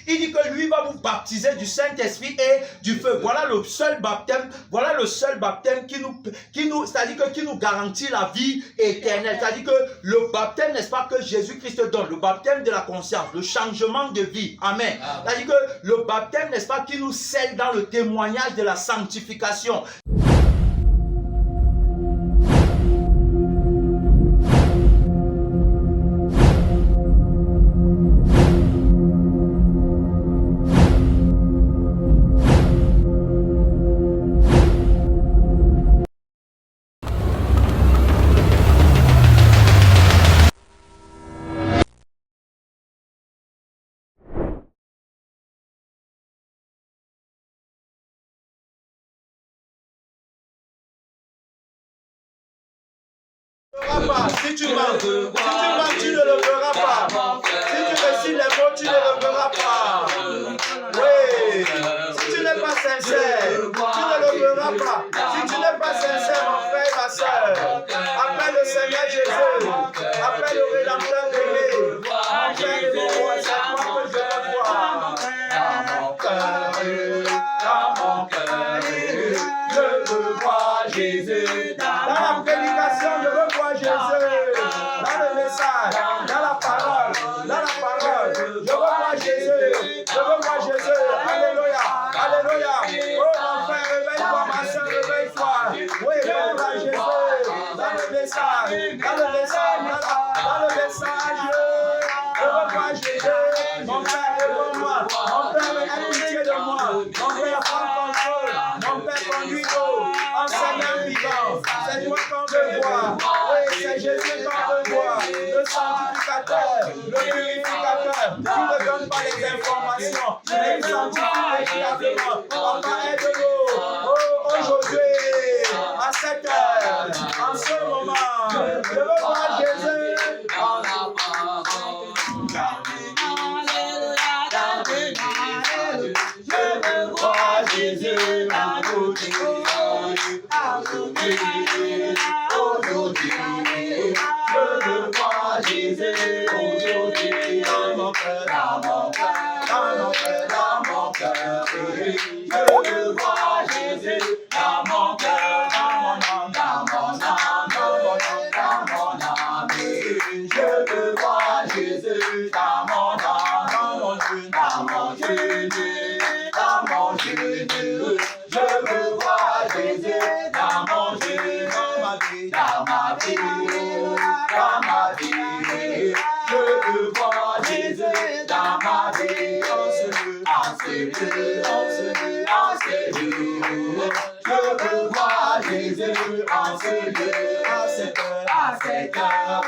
Il dit que lui va vous baptiser du Saint-Esprit et du feu. Voilà le seul baptême c'est-à-dire que qui nous garantit la vie éternelle. C'est-à-dire que le baptême, n'est-ce pas, que Jésus-Christ donne, le baptême de la conscience, le changement de vie. Amen. C'est-à-dire que le baptême, n'est-ce pas, qui nous scelle dans le témoignage de la sanctification. Si tu mens, tu ne le feras pas. Si tu récites les mots, tu ne le feras pas. Oui. Si tu n'es pas sincère, tu ne le feras pas. Si tu n'es pas sincère, mon frère et ma soeur, appelle le Seigneur Jésus, appelle le Rédempteur aimé. Mon frère et mon roi, c'est toi que je veux voir. Dans mon cœur, je veux voir Jésus. Dans la prédication, je veux voir Jésus. Dans le message, dans la parole, je veux voir Jésus. Je veux voir Jésus. Alléluia, alléluia. Oh mon frère, réveille-toi, ma soeur, réveille-toi. Oui, je veux voir Jésus. Dans le message, je veux voir Jésus. Mon frère, réveille-moi. Mon frère, aie pitié de moi. Mon frère, prends contrôle. Mon père, conduis-nous. Enseignant vivant, c'est toi qu'on veut voir. Oui, c'est Jésus qu'on veut voir. Le sanctificateur, le purificateur, qui ne donne pas les informations, mais il sanctifie véritablement. Papa, aide-nous. Oh, aujourd'hui, à cette heure, en ce moment, je veux voir Jésus. Je veux voir Jésus aujourd'hui, je veux voir Jésus aujourd'hui, dans mon cœur, dans mon cœur, dans mon cœur, dans mon cœur, je veux voir Jésus dans mon cœur, dans mon âme, dans mon âme, dans mon âme, je veux voir Jésus dans mon âme, dans mon Jésus, dans mon Jésus, dans mon Jésus, je veux voir Jésus dans mon Jésus, dans ma vie, dans ma vie, je veux voir Jésus dans ma vie, en ce lieu, je veux voir Jésus en ce lieu, à cette heure,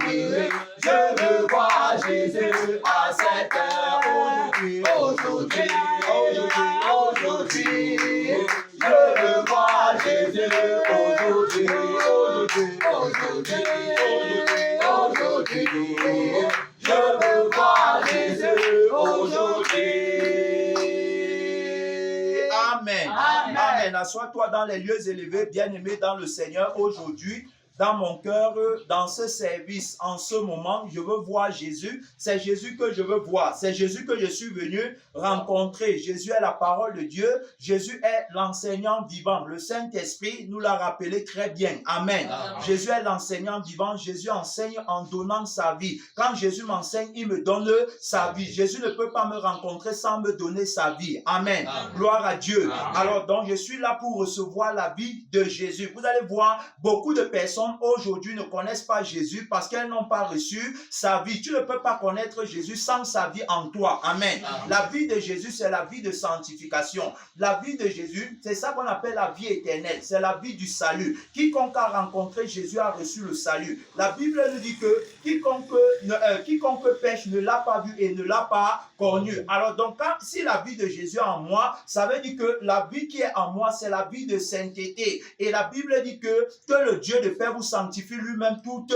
oui, je veux voir Jésus à cette heure, aujourd'hui, je veux voir Jésus aujourd'hui, je veux voir Jésus aujourd'hui. Amen. Amen. Assois-toi dans les lieux élevés, bien-aimé dans le Seigneur aujourd'hui. Dans mon cœur, dans ce service, en ce moment, je veux voir Jésus. C'est Jésus que je veux voir. C'est Jésus que je suis venu rencontrer. Jésus est la parole de Dieu. Jésus est l'enseignant vivant. Le Saint-Esprit nous l'a rappelé très bien. Amen. Amen. Jésus est l'enseignant vivant. Jésus enseigne en donnant sa vie. Quand Jésus m'enseigne, il me donne sa vie. Jésus ne peut pas me rencontrer sans me donner sa vie. Amen. Amen. Gloire à Dieu. Amen. Alors donc, je suis là pour recevoir la vie de Jésus. Vous allez voir, beaucoup de personnes aujourd'hui ne connaissent pas Jésus parce qu'elles n'ont pas reçu sa vie. Tu ne peux pas connaître Jésus sans sa vie en toi. Amen. Amen. La vie de Jésus, c'est la vie de sanctification. La vie de Jésus, c'est ça qu'on appelle la vie éternelle. C'est la vie du salut. Quiconque a rencontré Jésus a reçu le salut. La Bible nous dit que quiconque pêche ne l'a pas vu et ne l'a pas connu. Alors donc, si la vie de Jésus est en moi, ça veut dire que la vie qui est en moi, c'est la vie de sainteté. Et la Bible dit que le Dieu de paix Père vous sanctifie lui-même tout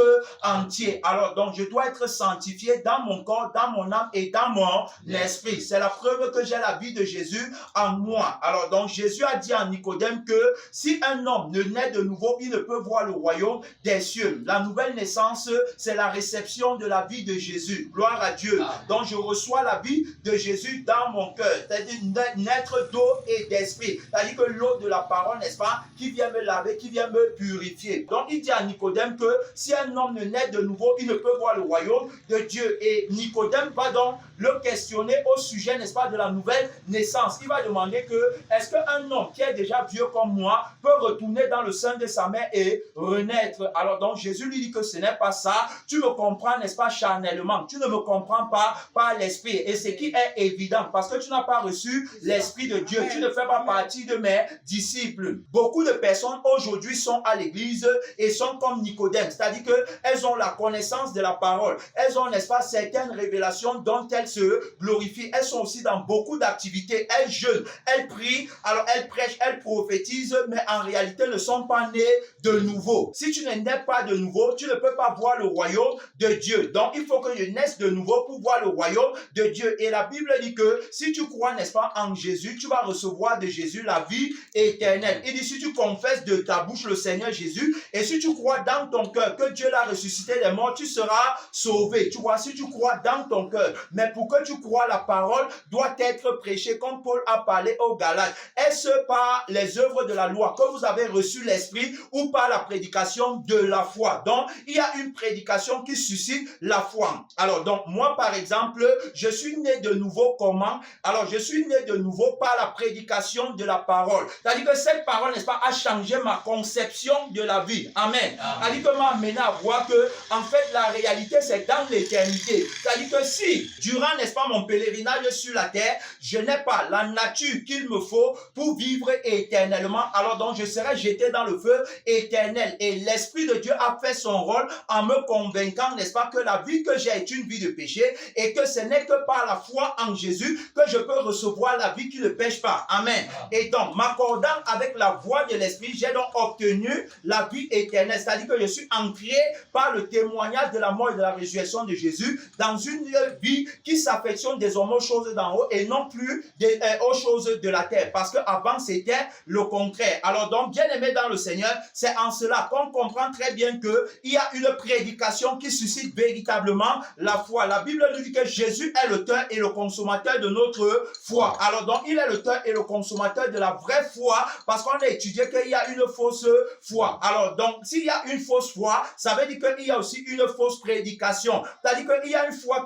entier. Alors donc, je dois être sanctifié dans mon corps, dans mon âme et dans mon esprit. C'est la preuve que j'ai la vie de Jésus en moi. Alors donc, Jésus a dit à Nicodème que si un homme ne naît de nouveau, il ne peut voir le royaume des cieux. La nouvelle naissance, c'est la réception de la vie de Jésus. Gloire à Dieu. Donc, je reçois la vie de Jésus dans mon cœur. C'est-à-dire naître d'eau et d'esprit. C'est-à-dire que l'eau de la parole, n'est-ce pas, qui vient me laver, qui vient me purifier. Donc, il dit à Nicodème que si un homme ne naît de nouveau, il ne peut voir le royaume de Dieu. Et Nicodème va donc le questionner au sujet, n'est-ce pas, de la nouvelle naissance. Il va demander que, est-ce qu'un homme qui est déjà vieux comme moi peut retourner dans le sein de sa mère et renaître? Alors donc, Jésus lui dit que ce n'est pas ça. Tu me comprends, n'est-ce pas, charnellement. Tu ne me comprends pas par l'esprit. Et ce qui est évident, parce que tu n'as pas reçu l'esprit de Dieu. Tu ne fais pas partie de mes disciples. Beaucoup de personnes aujourd'hui sont à l'église et sont comme Nicodème. C'est-à-dire qu'elles ont la connaissance de la parole. Elles ont, n'est-ce pas, certaines révélations dont elles se glorifient. Elles sont aussi dans beaucoup d'activités. Elles jeûnent, elles prient, alors elles prêchent, elles prophétisent, mais en réalité ne sont pas nées de nouveau. Si tu ne nais pas de nouveau, tu ne peux pas voir le royaume de Dieu. Donc il faut que je naisse de nouveau pour voir le royaume de Dieu. Et la Bible dit que si tu crois, n'est-ce pas, en Jésus, tu vas recevoir de Jésus la vie éternelle. Il dit si tu confesses de ta bouche le Seigneur Jésus et si tu crois dans ton cœur que Dieu l'a ressuscité des morts, tu seras sauvé. Tu vois, si tu crois dans ton cœur. Mais pour que tu crois, la parole doit être prêchée comme Paul a parlé aux Galates. Est-ce par les œuvres de la loi que vous avez reçu l'esprit ou par la prédication de la foi? Donc, il y a une prédication qui suscite la foi. Alors, donc, moi, par exemple, je suis né de nouveau comment? Alors, je suis né de nouveau par la prédication de la parole. C'est-à-dire que cette parole, n'est-ce pas, a changé ma conception de la vie. Amen. C'est-à-dire que m'a amené à voir que, en fait, la réalité, c'est dans l'éternité. C'est-à-dire que si, durant, n'est-ce pas, mon pèlerinage sur la terre, je n'ai pas la nature qu'il me faut pour vivre éternellement, alors donc je serai jeté dans le feu éternel. Et l'Esprit de Dieu a fait son rôle en me convainquant, n'est-ce pas, que la vie que j'ai est une vie de péché et que ce n'est que par la foi en Jésus que je peux recevoir la vie qui ne pêche pas. Amen. Et donc, m'accordant avec la voix de l'Esprit, j'ai donc obtenu la vie éternelle. C'est-à-dire que je suis entré par le témoignage de la mort et de la résurrection de Jésus dans une vie qui s'affectionne désormais aux choses d'en haut et non plus aux choses de la terre. Parce qu'avant, c'était le contraire. Alors donc, bien aimé dans le Seigneur, c'est en cela qu'on comprend très bien qu'il y a une prédication qui suscite véritablement la foi. La Bible nous dit que Jésus est l'auteur et le consommateur de notre foi. Alors donc, il est l'auteur et le consommateur de la vraie foi parce qu'on a étudié qu'il y a une fausse foi. Alors donc, s'il y a une fausse foi, ça veut dire qu'il y a aussi une fausse prédication. C'est-à-dire qu'il y a une foi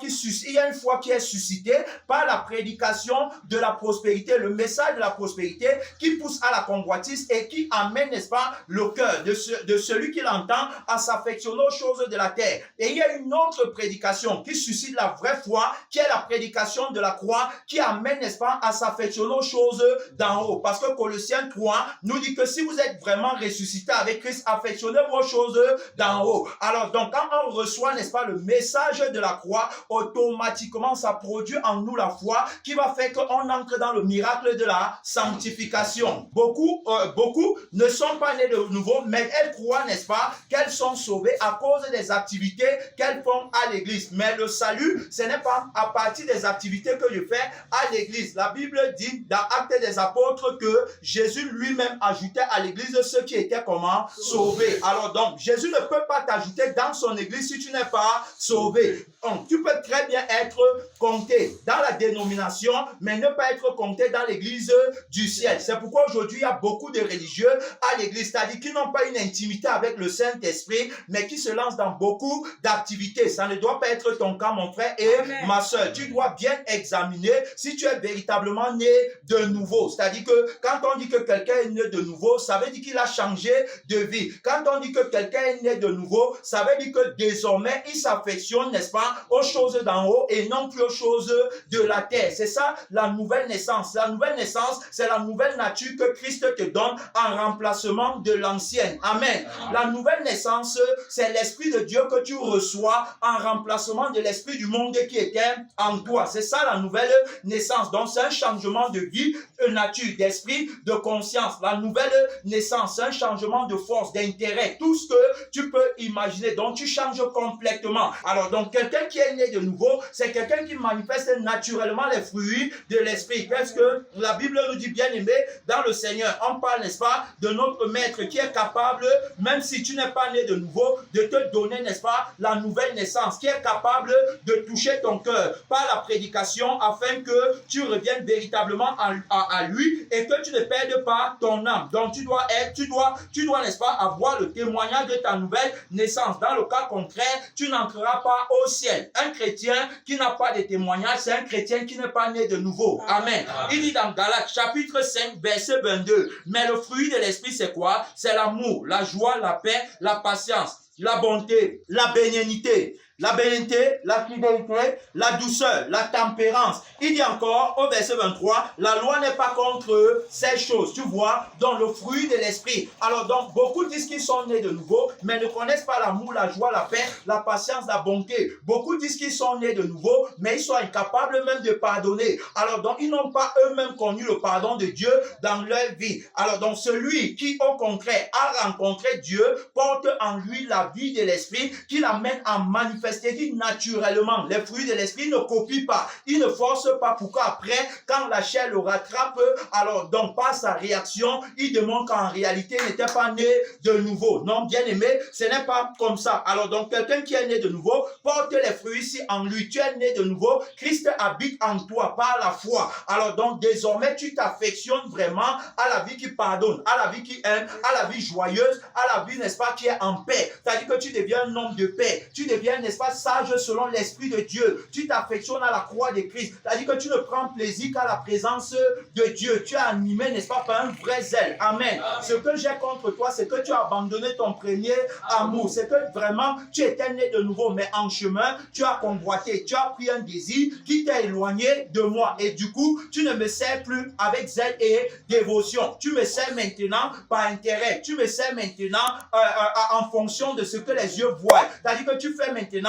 qui est suscitée par la prédication de la prospérité, le message de la prospérité qui pousse à la convoitise et qui amène, n'est-ce pas, le cœur de celui qui l'entend à s'affectionner aux choses de la terre. Et il y a une autre prédication qui suscite la vraie foi, qui est la prédication de la croix, qui amène, n'est-ce pas, à s'affectionner aux choses d'en haut. Parce que Colossiens 3 nous dit que si vous êtes vraiment ressuscité avec Christ, affectionnez vos choses d'en haut. Alors donc, quand on reçoit, n'est-ce pas, le message de la croix, automatiquement, ça produit en nous la foi qui va faire qu'on entre dans le miracle de la sanctification. Beaucoup ne sont pas nés de nouveau, mais elles croient, n'est-ce pas, qu'elles sont sauvées à cause des activités qu'elles font à l'église. Mais le salut, ce n'est pas à partir des activités que je fais à l'église. La Bible dit dans Actes des Apôtres que Jésus lui-même ajoutait à l'église ceux qui étaient comment? Sauvés. Alors donc, Jésus ne peut pas t'ajouter dans son église si tu n'es pas sauvé. Donc, tu peux très bien être compté dans la dénomination, mais ne pas être compté dans l'église du ciel. C'est pourquoi aujourd'hui, il y a beaucoup de religieux à l'église, c'est-à-dire qui n'ont pas une intimité avec le Saint-Esprit, mais qui se lancent dans beaucoup d'activités. Ça ne doit pas être ton cas, mon frère et ma soeur. Tu dois bien examiner si tu es véritablement né de nouveau. C'est-à-dire que quand on dit que quelqu'un est né de nouveau, ça veut dire qu'il a changé de vie. Quand on dit que quelqu'un est né de nouveau, ça veut dire que désormais, il s'affectionne, n'est-ce pas, aux choses d'en haut et non plus aux choses de la terre. C'est ça la nouvelle naissance. La nouvelle naissance, c'est la nouvelle nature que Christ te donne en remplacement de l'ancienne. Amen. La nouvelle naissance, c'est l'Esprit de Dieu que tu reçois en remplacement de l'esprit du monde qui était en toi. C'est ça la nouvelle naissance. Donc c'est un changement de vie, de nature, d'esprit, de conscience. La nouvelle naissance, c'est un changement de force, d'intérêt intérêts, tout ce que tu peux imaginer. Donc, tu changes complètement. Alors, donc, quelqu'un qui est né de nouveau, c'est quelqu'un qui manifeste naturellement les fruits de l'esprit. Qu'est-ce que la Bible nous dit, bien aimé, dans le Seigneur? On parle, n'est-ce pas, de notre maître qui est capable, même si tu n'es pas né de nouveau, de te donner, n'est-ce pas, la nouvelle naissance, qui est capable de toucher ton cœur par la prédication afin que tu reviennes véritablement à lui et que tu ne perdes pas ton âme. Donc, tu dois, n'est-ce pas, avoir le témoignage de ta nouvelle naissance. Dans le cas contraire, tu n'entreras pas au ciel. Un chrétien qui n'a pas de témoignage, c'est un chrétien qui n'est pas né de nouveau. Amen. Il dit dans Galates, chapitre 5, verset 22, mais le fruit de l'esprit, c'est quoi? C'est l'amour, la joie, la paix, la patience, la bonté, la bénignité, la fidélité, la douceur, la tempérance. Il dit encore au verset 23, la loi n'est pas contre ces choses. Tu vois, dans le fruit de l'esprit. Alors donc, beaucoup disent qu'ils sont nés de nouveau, mais ne connaissent pas l'amour, la joie, la paix, la patience, la bonté. Beaucoup disent qu'ils sont nés de nouveau, mais ils sont incapables même de pardonner. Alors donc, ils n'ont pas eux-mêmes connu le pardon de Dieu dans leur vie. Alors donc, celui qui, au contraire, a rencontré Dieu, porte en lui la vie de l'esprit, qui l'amène à manifester dit naturellement. Les fruits de l'esprit ne copient pas. Il ne force pas. Pourquoi après, quand la chair le rattrape, alors donc par sa réaction, il démontre qu'en réalité, il n'était pas né de nouveau. Non, bien aimé, ce n'est pas comme ça. Alors donc, quelqu'un qui est né de nouveau porte les fruits ici en lui. Tu es né de nouveau. Christ habite en toi par la foi. Alors donc, désormais, tu t'affectionnes vraiment à la vie qui pardonne, à la vie qui aime, à la vie joyeuse, à la vie, n'est-ce pas, qui est en paix. C'est-à-dire que tu deviens un homme de paix. Tu deviens, n'est-ce pas, sage selon l'Esprit de Dieu. Tu t'affectionnes à la croix de Christ. C'est-à-dire que tu ne prends plaisir qu'à la présence de Dieu. Tu es animé, n'est-ce pas, par un vrai zèle. Amen. Ce que j'ai contre toi, c'est que tu as abandonné ton premier amour. C'est que vraiment, tu étais né de nouveau, mais en chemin, tu as convoité. Tu as pris un désir qui t'a éloigné de moi. Et du coup, tu ne me sers plus avec zèle et dévotion. Tu me sers maintenant par intérêt. Tu me sers maintenant en fonction de ce que les yeux voient. C'est-à-dire que tu fais maintenant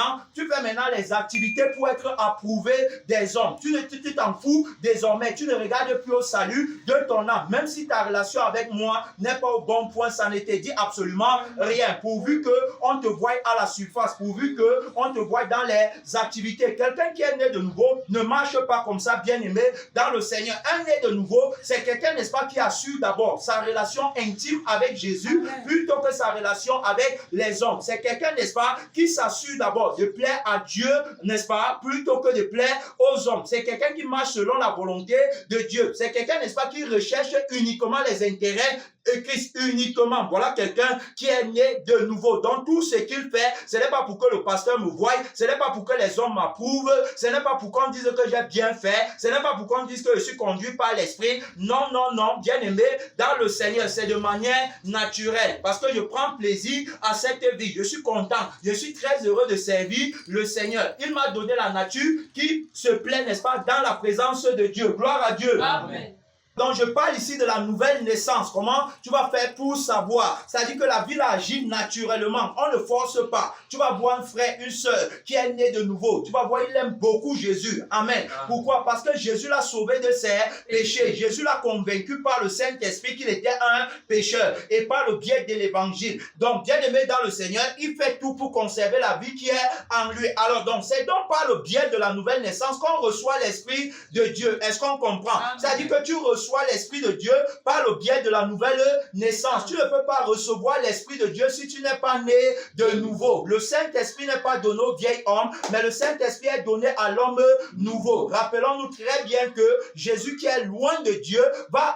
les activités pour être approuvé des hommes. Tu t'en fous désormais. Tu ne regardes plus au salut de ton âme. Même si ta relation avec moi n'est pas au bon point, ça ne te dit absolument rien. Pourvu qu'on te voie à la surface, pourvu qu'on te voie dans les activités. Quelqu'un qui est né de nouveau ne marche pas comme ça, bien aimé, dans le Seigneur. Un né de nouveau, c'est quelqu'un, n'est-ce pas, qui assure d'abord sa relation intime avec Jésus plutôt que sa relation avec les hommes. C'est quelqu'un, n'est-ce pas, qui s'assure d'abord de plaire à Dieu, n'est-ce pas, plutôt que de plaire aux hommes. C'est quelqu'un qui marche selon la volonté de Dieu. C'est quelqu'un, n'est-ce pas, qui recherche uniquement les intérêts de Christ uniquement. Voilà quelqu'un qui est né de nouveau. Donc tout ce qu'il fait, ce n'est pas pour que le pasteur me voie, ce n'est pas pour que les hommes m'approuvent, ce n'est pas pour qu'on dise que j'ai bien fait, ce n'est pas pour qu'on dise que je suis conduit par l'esprit. Non, non, non, bien aimé, dans le Seigneur, c'est de manière naturelle, parce que je prends plaisir à cette vie. Je suis content, je suis très heureux de servir le Seigneur. Il m'a donné la nature qui se plaît, n'est-ce pas, dans la présence de Dieu. Gloire à Dieu. Amen. Donc, je parle ici de la nouvelle naissance. Comment tu vas faire pour savoir? C'est-à-dire que la vie agit naturellement. On ne force pas. Tu vas voir un frère, une soeur qui est né de nouveau. Tu vas voir, il aime beaucoup Jésus. Amen. Pourquoi? Parce que Jésus l'a sauvé de ses péchés. Jésus l'a convaincu par le Saint-Esprit qu'il était un pécheur et par le biais de l'évangile. Donc, bien aimé dans le Seigneur, il fait tout pour conserver la vie qui est en lui. Alors, donc, c'est donc par le biais de la nouvelle naissance qu'on reçoit l'Esprit de Dieu. Est-ce qu'on comprend? C'est-à-dire que tu reçois l'Esprit de Dieu par le biais de la nouvelle naissance. Tu ne peux pas recevoir l'Esprit de Dieu si tu n'es pas né de nouveau. Le Saint-Esprit n'est pas donné au vieil homme, mais le Saint-Esprit est donné à l'homme nouveau. Rappelons-nous très bien que Jésus qui est loin de Dieu va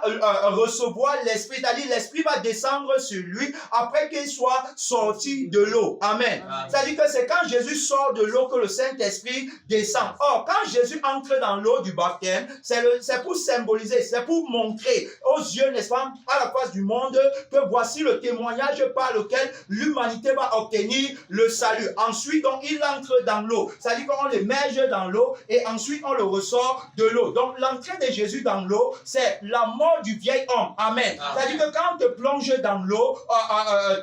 recevoir l'Esprit. C'est-à-dire l'Esprit va descendre sur lui après qu'il soit sorti de l'eau. Amen. C'est-à-dire que c'est quand Jésus sort de l'eau que le Saint-Esprit descend. Or, quand Jésus entre dans l'eau du baptême, c'est pour symboliser, c'est pour montrer aux yeux, n'est-ce pas, à la face du monde, que voici le témoignage par lequel l'humanité va obtenir le salut. Ensuite, donc, il entre dans l'eau. C'est-à-dire qu'on l'émerge dans l'eau et ensuite on le ressort de l'eau. Donc, l'entrée de Jésus dans l'eau, c'est la mort du vieil homme. Amen. C'est-à-dire que quand on te plonge dans l'eau,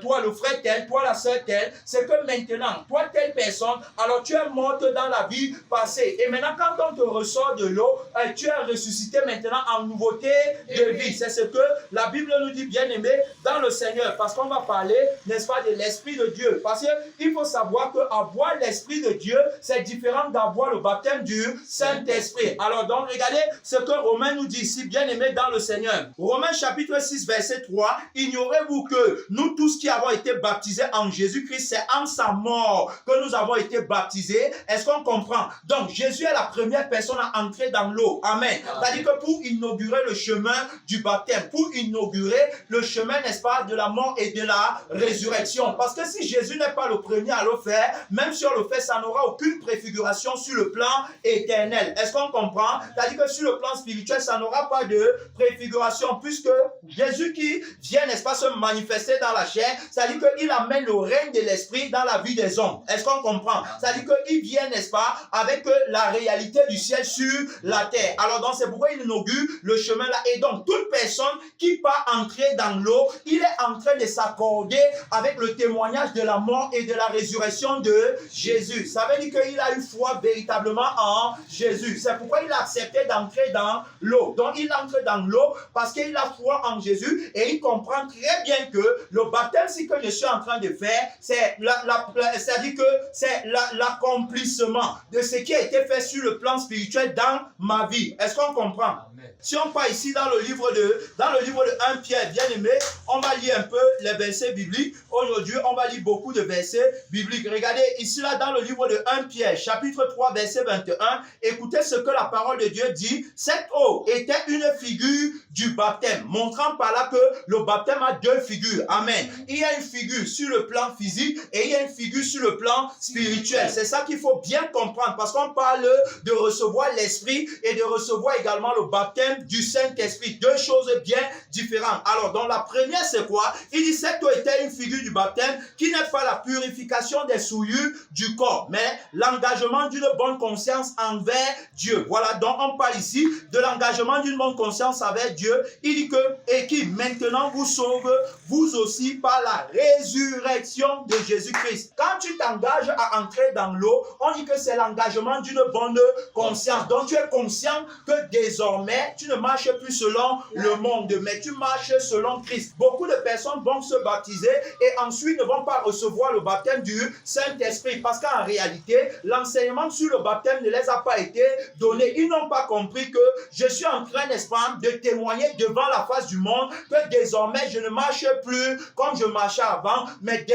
toi, le frère tel, toi, la sœur telle, c'est que maintenant, toi, telle personne, alors tu es morte dans la vie passée. Et maintenant, quand on te ressort de l'eau, tu es ressuscité maintenant en nouveauté de vie. C'est ce que la Bible nous dit, bien aimé, dans le Seigneur. Parce qu'on va parler, n'est-ce pas, de l'Esprit de Dieu. Parce qu'il faut savoir qu'avoir l'Esprit de Dieu, c'est différent d'avoir le baptême du Saint-Esprit. Alors donc, regardez ce que Romains nous dit ici, bien aimé, dans le Seigneur. Romains chapitre 6, verset 3. Ignorez-vous que nous tous qui avons été baptisés en Jésus-Christ, c'est en sa mort que nous avons été baptisés. Est-ce qu'on comprend? Donc, Jésus est la première personne à entrer dans l'eau. Amen. C'est-à-dire que pour inaugurer le chemin du baptême, pour inaugurer le chemin, n'est-ce pas, de la mort et de la résurrection. Parce que si Jésus n'est pas le premier à le faire, même si on le fait, ça n'aura aucune préfiguration sur le plan éternel. Est-ce qu'on comprend? C'est-à-dire que sur le plan spirituel, ça n'aura pas de préfiguration, puisque Jésus qui vient, n'est-ce pas, se manifester dans la chair, c'est-à-dire qu'il amène le règne de l'esprit dans la vie des hommes. Est-ce qu'on comprend? C'est-à-dire qu'il vient, n'est-ce pas, avec la réalité du ciel sur la terre. Alors donc c'est pourquoi il inaugure le chemin là. Et donc toute personne qui part entrer dans l'eau, il est en train de s'accorder avec le témoignage de la mort et de la résurrection de Jésus. Ça veut dire qu'il a eu foi véritablement en Jésus. C'est pourquoi il a accepté d'entrer dans l'eau. Donc il entre dans l'eau parce qu'il a foi en Jésus et il comprend très bien que le baptême, ce que je suis en train de faire, c'est c'est-à-dire que c'est l'accomplissement de ce qui a été fait sur le plan spirituel dans ma vie. Est-ce qu'on comprend? Amen. Si on part ici dans le livre de 1 Pierre, bien aimé, on va lire un peu les versets bibliques. Aujourd'hui, on va lire beaucoup de versets bibliques. Regardez ici là dans le livre de 1 Pierre, chapitre 3, verset 21. Écoutez ce que la parole de Dieu dit. Cette eau était une figure du baptême, montrant par là que le baptême a deux figures. Amen. Il y a une figure sur le plan physique et il y a une figure sur le plan spirituel. C'est ça qu'il faut bien comprendre parce qu'on parle de recevoir l'esprit et de recevoir également le baptême du Saint-Esprit. Deux choses bien différentes. Alors, dans la première, c'est quoi? Il dit cette eau était une figure du baptême qui n'est pas la purification des souillures du corps, mais l'engagement d'une bonne conscience envers Dieu. Voilà, donc on parle ici de l'engagement d'une bonne conscience envers Dieu. Il dit que, et qui maintenant vous sauve, vous aussi, par la résurrection de Jésus-Christ. Quand tu t'engages à entrer dans l'eau, on dit que c'est l'engagement d'une bonne conscience. Donc tu es conscient que désormais, tu ne marches plus selon le monde, mais tu marches selon Christ. Beaucoup de personnes vont se baptiser et ensuite ne vont pas recevoir le baptême du Saint-Esprit parce qu'en réalité, l'enseignement sur le baptême ne les a pas été donné. Ils n'ont pas compris que je suis en train, n'est-ce pas, de témoigner devant la face du monde que désormais, je ne marche plus comme je marchais avant, mais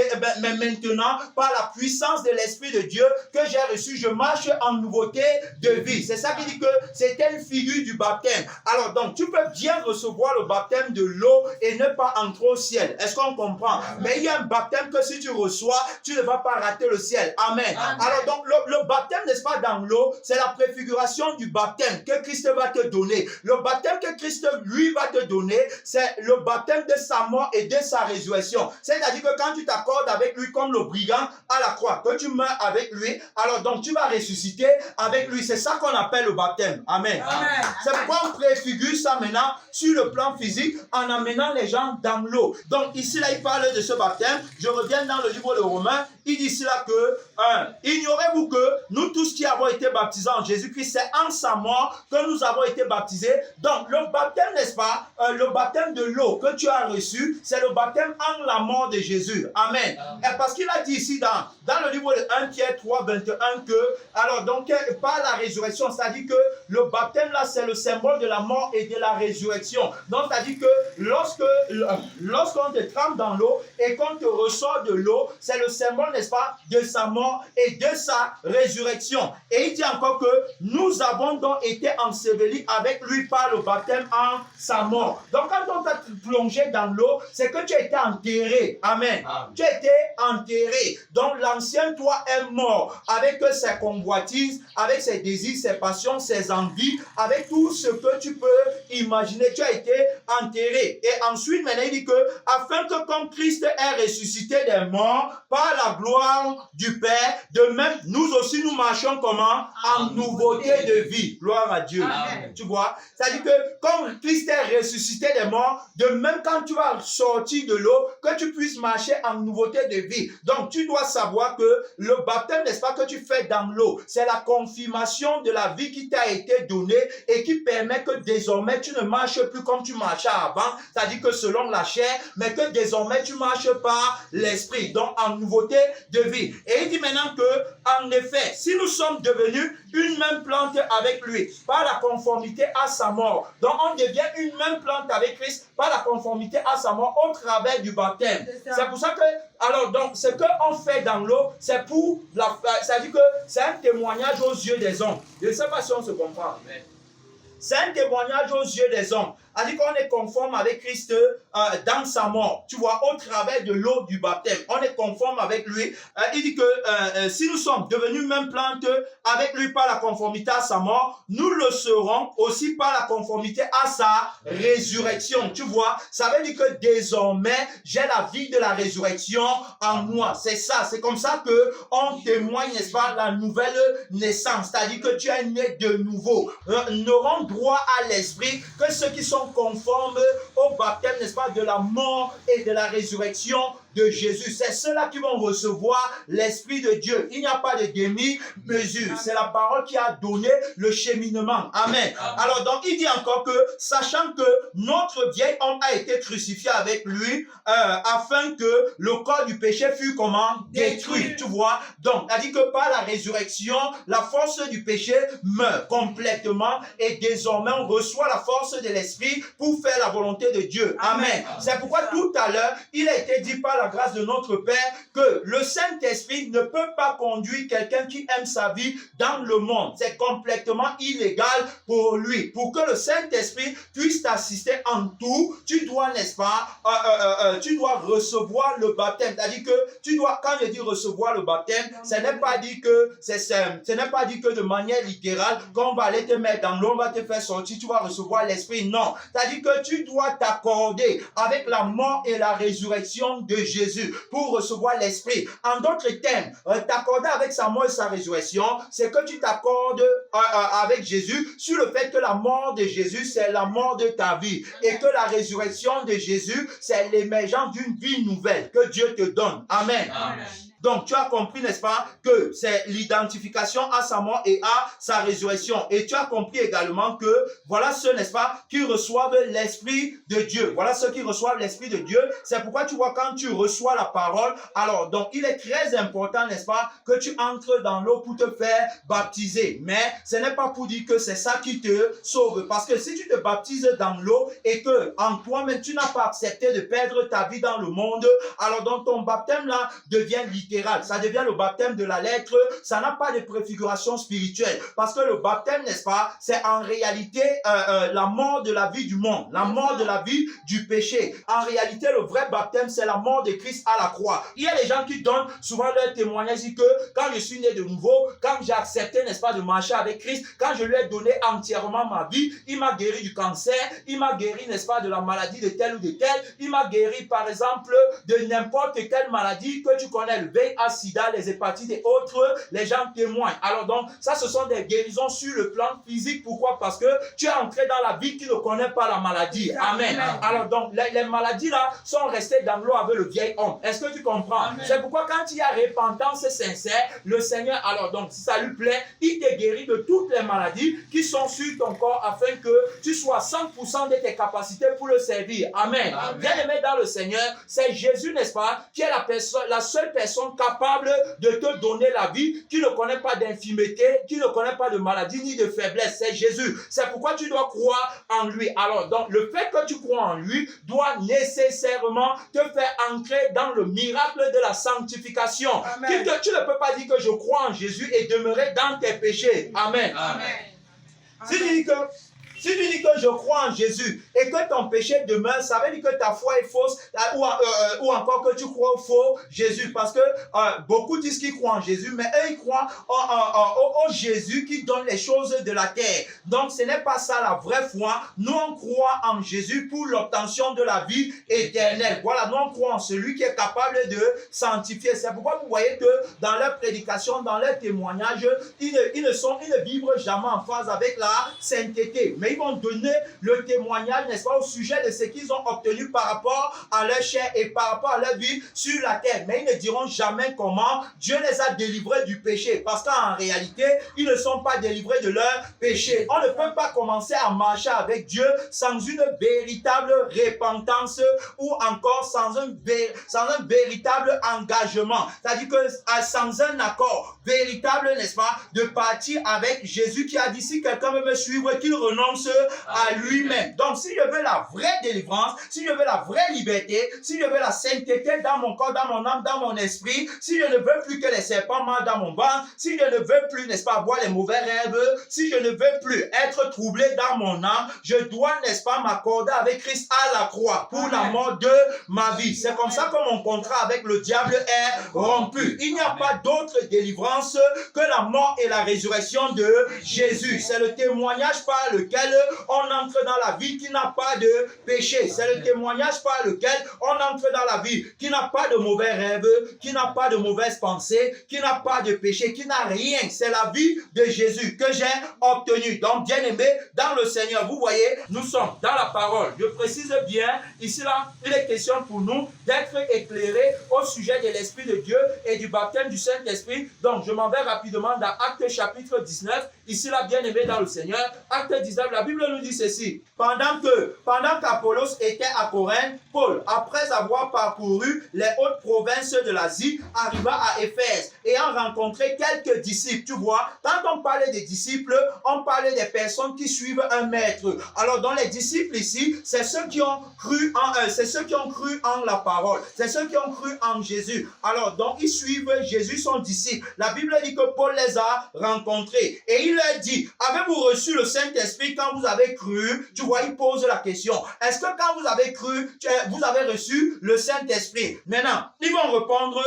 maintenant, par la puissance de l'Esprit de Dieu que j'ai reçu, je marche en nouveauté de vie. C'est ça qui dit que c'était une figure du baptême. Alors donc, tu peux bien recevoir le baptême de l'eau et ne pas entrer au ciel. Est-ce qu'on comprend? Mais il y a un baptême que si tu reçois, tu ne vas pas rater le ciel. Amen. Alors donc, le baptême, n'est-ce pas, dans l'eau, c'est la préfiguration du baptême que Christ va te donner. Le baptême que Christ, lui, va te donner, c'est le baptême de sa mort et de sa résurrection. C'est-à-dire que quand tu t'accordes avec lui comme le brigand à la croix, que tu meurs avec lui, alors donc tu vas ressusciter avec lui. C'est ça qu'on appelle le baptême. Amen. Amen. C'est pourquoi on préfigure ça maintenant sur le plan physique en amenant les gens dans l'eau. Donc ici là, il parle de ce baptême. Je reviens dans le livre de Romains. Il dit cela que, ignorez-vous que nous tous qui avons été baptisés en Jésus-Christ, c'est en sa mort que nous avons été baptisés. Donc le baptême, n'est-ce pas, le baptême de l'eau que tu as reçu, c'est le baptême en la mort de Jésus. Amen. Et parce qu'il a dit ici dans le livre de 1 Pierre 3, 21 que, alors donc par la résurrection, c'est-à-dire que le baptême là, c'est le symbole de la mort et de la résurrection. Donc c'est-à-dire que lorsqu'on te trempe dans l'eau et qu'on te ressort de l'eau, c'est le symbole, n'est-ce pas, de sa mort et de sa résurrection. Et il dit encore que nous avons donc été ensevelis avec lui par le baptême en sa mort. Donc quand on t'a plongé dans l'eau, c'est que tu as été enterré. Amen. Tu as été enterré. Donc l'ancien toi est mort avec ses convoitises, avec ses désirs, ses passions, ses envies, avec tout ce que tu peux imaginer. Tu as été enterré. Et ensuite, maintenant, il dit que afin que comme Christ est ressuscité des morts par la gloire du Père, de même, nous aussi, nous marchons comment? En nouveauté de vie. Gloire à Dieu. Amen. Tu vois? C'est-à-dire que comme Christ est ressuscité des morts, de même quand tu vas sortir de l'eau, que tu puisses marcher en nouveauté de vie. Donc, tu dois savoir que le baptême, n'est-ce pas, que tu fais dans l'eau, c'est la confirmation de la vie qui t'a été donnée et qui permet que désormais, désormais tu ne marches plus comme tu marchais avant, c'est-à-dire que selon la chair, mais que désormais tu marches par l'esprit, donc en nouveauté de vie. Et il dit maintenant que, en effet, si nous sommes devenus une même plante avec lui, par la conformité à sa mort, donc on devient une même plante avec Christ par la conformité à sa mort au travers du baptême. C'est pour ça que, alors donc, ce qu'on fait dans l'eau, c'est pour c'est-à-dire que c'est un témoignage aux yeux des hommes. Je ne sais pas si on se comprend. C'est un témoignage aux yeux des hommes. C'est-à-dire qu'on est conforme avec Christ dans sa mort. Tu vois, au travers de l'eau du baptême. On est conforme avec lui. Il dit que si nous sommes devenus même plante avec lui par la conformité à sa mort, nous le serons aussi par la conformité à sa résurrection. Tu vois, ça veut dire que désormais, j'ai la vie de la résurrection en moi. C'est ça, c'est comme ça qu'on témoigne, n'est-ce pas, la nouvelle naissance. C'est-à-dire que tu es né de nouveau. N'auront droit à l'esprit que ceux qui sont conformes au baptême, n'est-ce pas, de la mort et de la résurrection de Jésus. C'est ceux-là qui vont recevoir l'Esprit de Dieu. Il n'y a pas de demi-mesure. C'est la parole qui a donné le cheminement. Amen. Alors donc, il dit encore que, sachant que notre vieil homme a été crucifié avec lui, afin que le corps du péché fût comment? Détruit. Tu vois? Donc, il dit que par la résurrection, la force du péché meurt complètement et désormais on reçoit la force de l'Esprit pour faire la volonté de Dieu. Amen. C'est pourquoi tout à l'heure, il a été dit par la grâce de notre Père que le Saint-Esprit ne peut pas conduire quelqu'un qui aime sa vie dans le monde. C'est complètement illégal pour lui. Pour que le Saint-Esprit puisse t'assister en tout, tu dois, n'est-ce pas, tu dois recevoir le baptême. C'est-à-dire que tu dois, quand je dis recevoir le baptême, ce n'est pas dit que ce n'est pas dit que de manière littérale, qu'on va aller te mettre dans l'eau, on va te faire sortir, tu vas recevoir l'Esprit. Non. C'est-à-dire que tu dois t'accorder avec la mort et la résurrection de Jésus pour recevoir l'Esprit. En d'autres termes, t'accorder avec sa mort et sa résurrection, c'est que tu t'accordes avec Jésus sur le fait que la mort de Jésus, c'est la mort de ta vie et que la résurrection de Jésus, c'est l'émergence d'une vie nouvelle que Dieu te donne. Amen. Amen. Donc, tu as compris, n'est-ce pas, que c'est l'identification à sa mort et à sa résurrection. Et tu as compris également que voilà ceux, n'est-ce pas, qui reçoivent l'Esprit de Dieu. Voilà ceux qui reçoivent l'Esprit de Dieu. C'est pourquoi tu vois, quand tu reçois la parole, alors, donc, il est très important, n'est-ce pas, que tu entres dans l'eau pour te faire baptiser. Mais ce n'est pas pour dire que c'est ça qui te sauve. Parce que si tu te baptises dans l'eau et que en toi-même, tu n'as pas accepté de perdre ta vie dans le monde, alors donc ton baptême là devient littéral. Ça devient le baptême de la lettre. Ça n'a pas de préfiguration spirituelle. Parce que le baptême, n'est-ce pas, c'est en réalité la mort de la vie du monde. La mort de la vie du péché. En réalité, le vrai baptême, c'est la mort de Christ à la croix. Il y a des gens qui donnent souvent leur témoignage que quand je suis né de nouveau, quand j'ai accepté, n'est-ce pas, de marcher avec Christ, quand je lui ai donné entièrement ma vie, il m'a guéri du cancer, il m'a guéri, n'est-ce pas, de la maladie de telle ou de telle, il m'a guéri, par exemple, de n'importe quelle maladie que tu connais, le VIH, sida, les hépatites et autres, les gens témoignent. Alors donc, ça, ce sont des guérisons sur le plan physique. Pourquoi? Parce que tu es entré dans la vie qui ne connaît pas la maladie. Amen. Alors donc, les maladies là sont restées dans l'eau avec le vieil homme. Est-ce que tu comprends? C'est pourquoi quand il y a repentance sincère, le Seigneur, alors donc, si ça lui plaît, il te guérit de toutes les maladies qui sont sur ton corps afin que tu sois 100% de tes capacités pour le servir. Amen. Bien-aimé dans le Seigneur, c'est Jésus, n'est-ce pas, qui est la seule personne capable de te donner la vie, qui ne connaît pas d'infirmité, qui ne connaît pas de maladie ni de faiblesse. C'est Jésus. C'est pourquoi tu dois croire en lui. Alors, donc, le fait que tu crois en lui doit nécessairement te faire entrer dans le miracle de la sanctification. Tu ne peux pas dire que je crois en Jésus et demeurer dans tes péchés. Amen. Amen. Si tu dis que je crois en Jésus et que ton péché demeure, ça veut dire que ta foi est fausse ou encore que tu crois au faux Jésus. Parce que beaucoup disent qu'ils croient en Jésus, mais eux, ils croient au Jésus qui donne les choses de la terre. Donc, ce n'est pas ça la vraie foi. Nous, on croit en Jésus pour l'obtention de la vie éternelle. Voilà, nous, on croit en celui qui est capable de sanctifier. C'est pourquoi vous voyez que dans leur prédication, dans leur témoignage, ils ne vibrent jamais en phase avec la sainteté. mais ils vont donner le témoignage, n'est-ce pas, au sujet de ce qu'ils ont obtenu par rapport à leur chair et par rapport à leur vie sur la terre. Mais ils ne diront jamais comment Dieu les a délivrés du péché, parce qu'en réalité, ils ne sont pas délivrés de leur péché. On ne peut pas commencer à marcher avec Dieu sans une véritable repentance ou encore sans un véritable engagement. C'est-à-dire que sans un accord véritable, n'est-ce pas, de partir avec Jésus qui a dit si quelqu'un veut me suivre, qu'il renonce à lui-même. Donc si je veux la vraie délivrance, si je veux la vraie liberté, si je veux la sainteté dans mon corps, dans mon âme, dans mon esprit, si je ne veux plus que les serpents mangent dans mon ventre, si je ne veux plus, n'est-ce pas, avoir les mauvais rêves, si je ne veux plus être troublé dans mon âme, je dois, n'est-ce pas, m'accorder avec Christ à la croix pour la mort de ma vie. C'est comme ça que mon contrat avec le diable est rompu. Il n'y a pas d'autre délivrance que la mort et la résurrection de Jésus. C'est le témoignage par lequel on entre dans la vie qui n'a pas de péché. C'est le témoignage par lequel on entre dans la vie qui n'a pas de mauvais rêves, qui n'a pas de mauvaises pensées, qui n'a pas de péché, qui n'a rien. C'est la vie de Jésus que j'ai obtenue. Donc, bien aimé, dans le Seigneur, vous voyez, nous sommes dans la parole. Je précise bien, ici là, il est question pour nous d'être éclairés au sujet de l'Esprit de Dieu et du baptême du Saint-Esprit. Donc, je m'en vais rapidement dans Actes chapitre 19. Ici là, bien aimé dans le Seigneur, Acte 19, la Bible nous dit ceci. Pendant qu'Apollos était à Corinthe, Paul, après avoir parcouru les hautes provinces de l'Asie, arriva à Éphèse et ayant rencontré quelques disciples. Tu vois, quand on parlait des disciples, on parlait des personnes qui suivent un maître. Alors, dans les disciples ici, c'est ceux qui ont cru en la parole. C'est ceux qui ont cru en Jésus. Alors, donc, ils suivent Jésus, son disciple. La Bible dit que Paul les a rencontrés. Et il leur dit, avez-vous reçu le Saint-Esprit quand vous avez cru? Tu vois, il pose la question. Est-ce que quand vous avez cru, vous avez reçu le Saint-Esprit? Maintenant, ils vont répondre,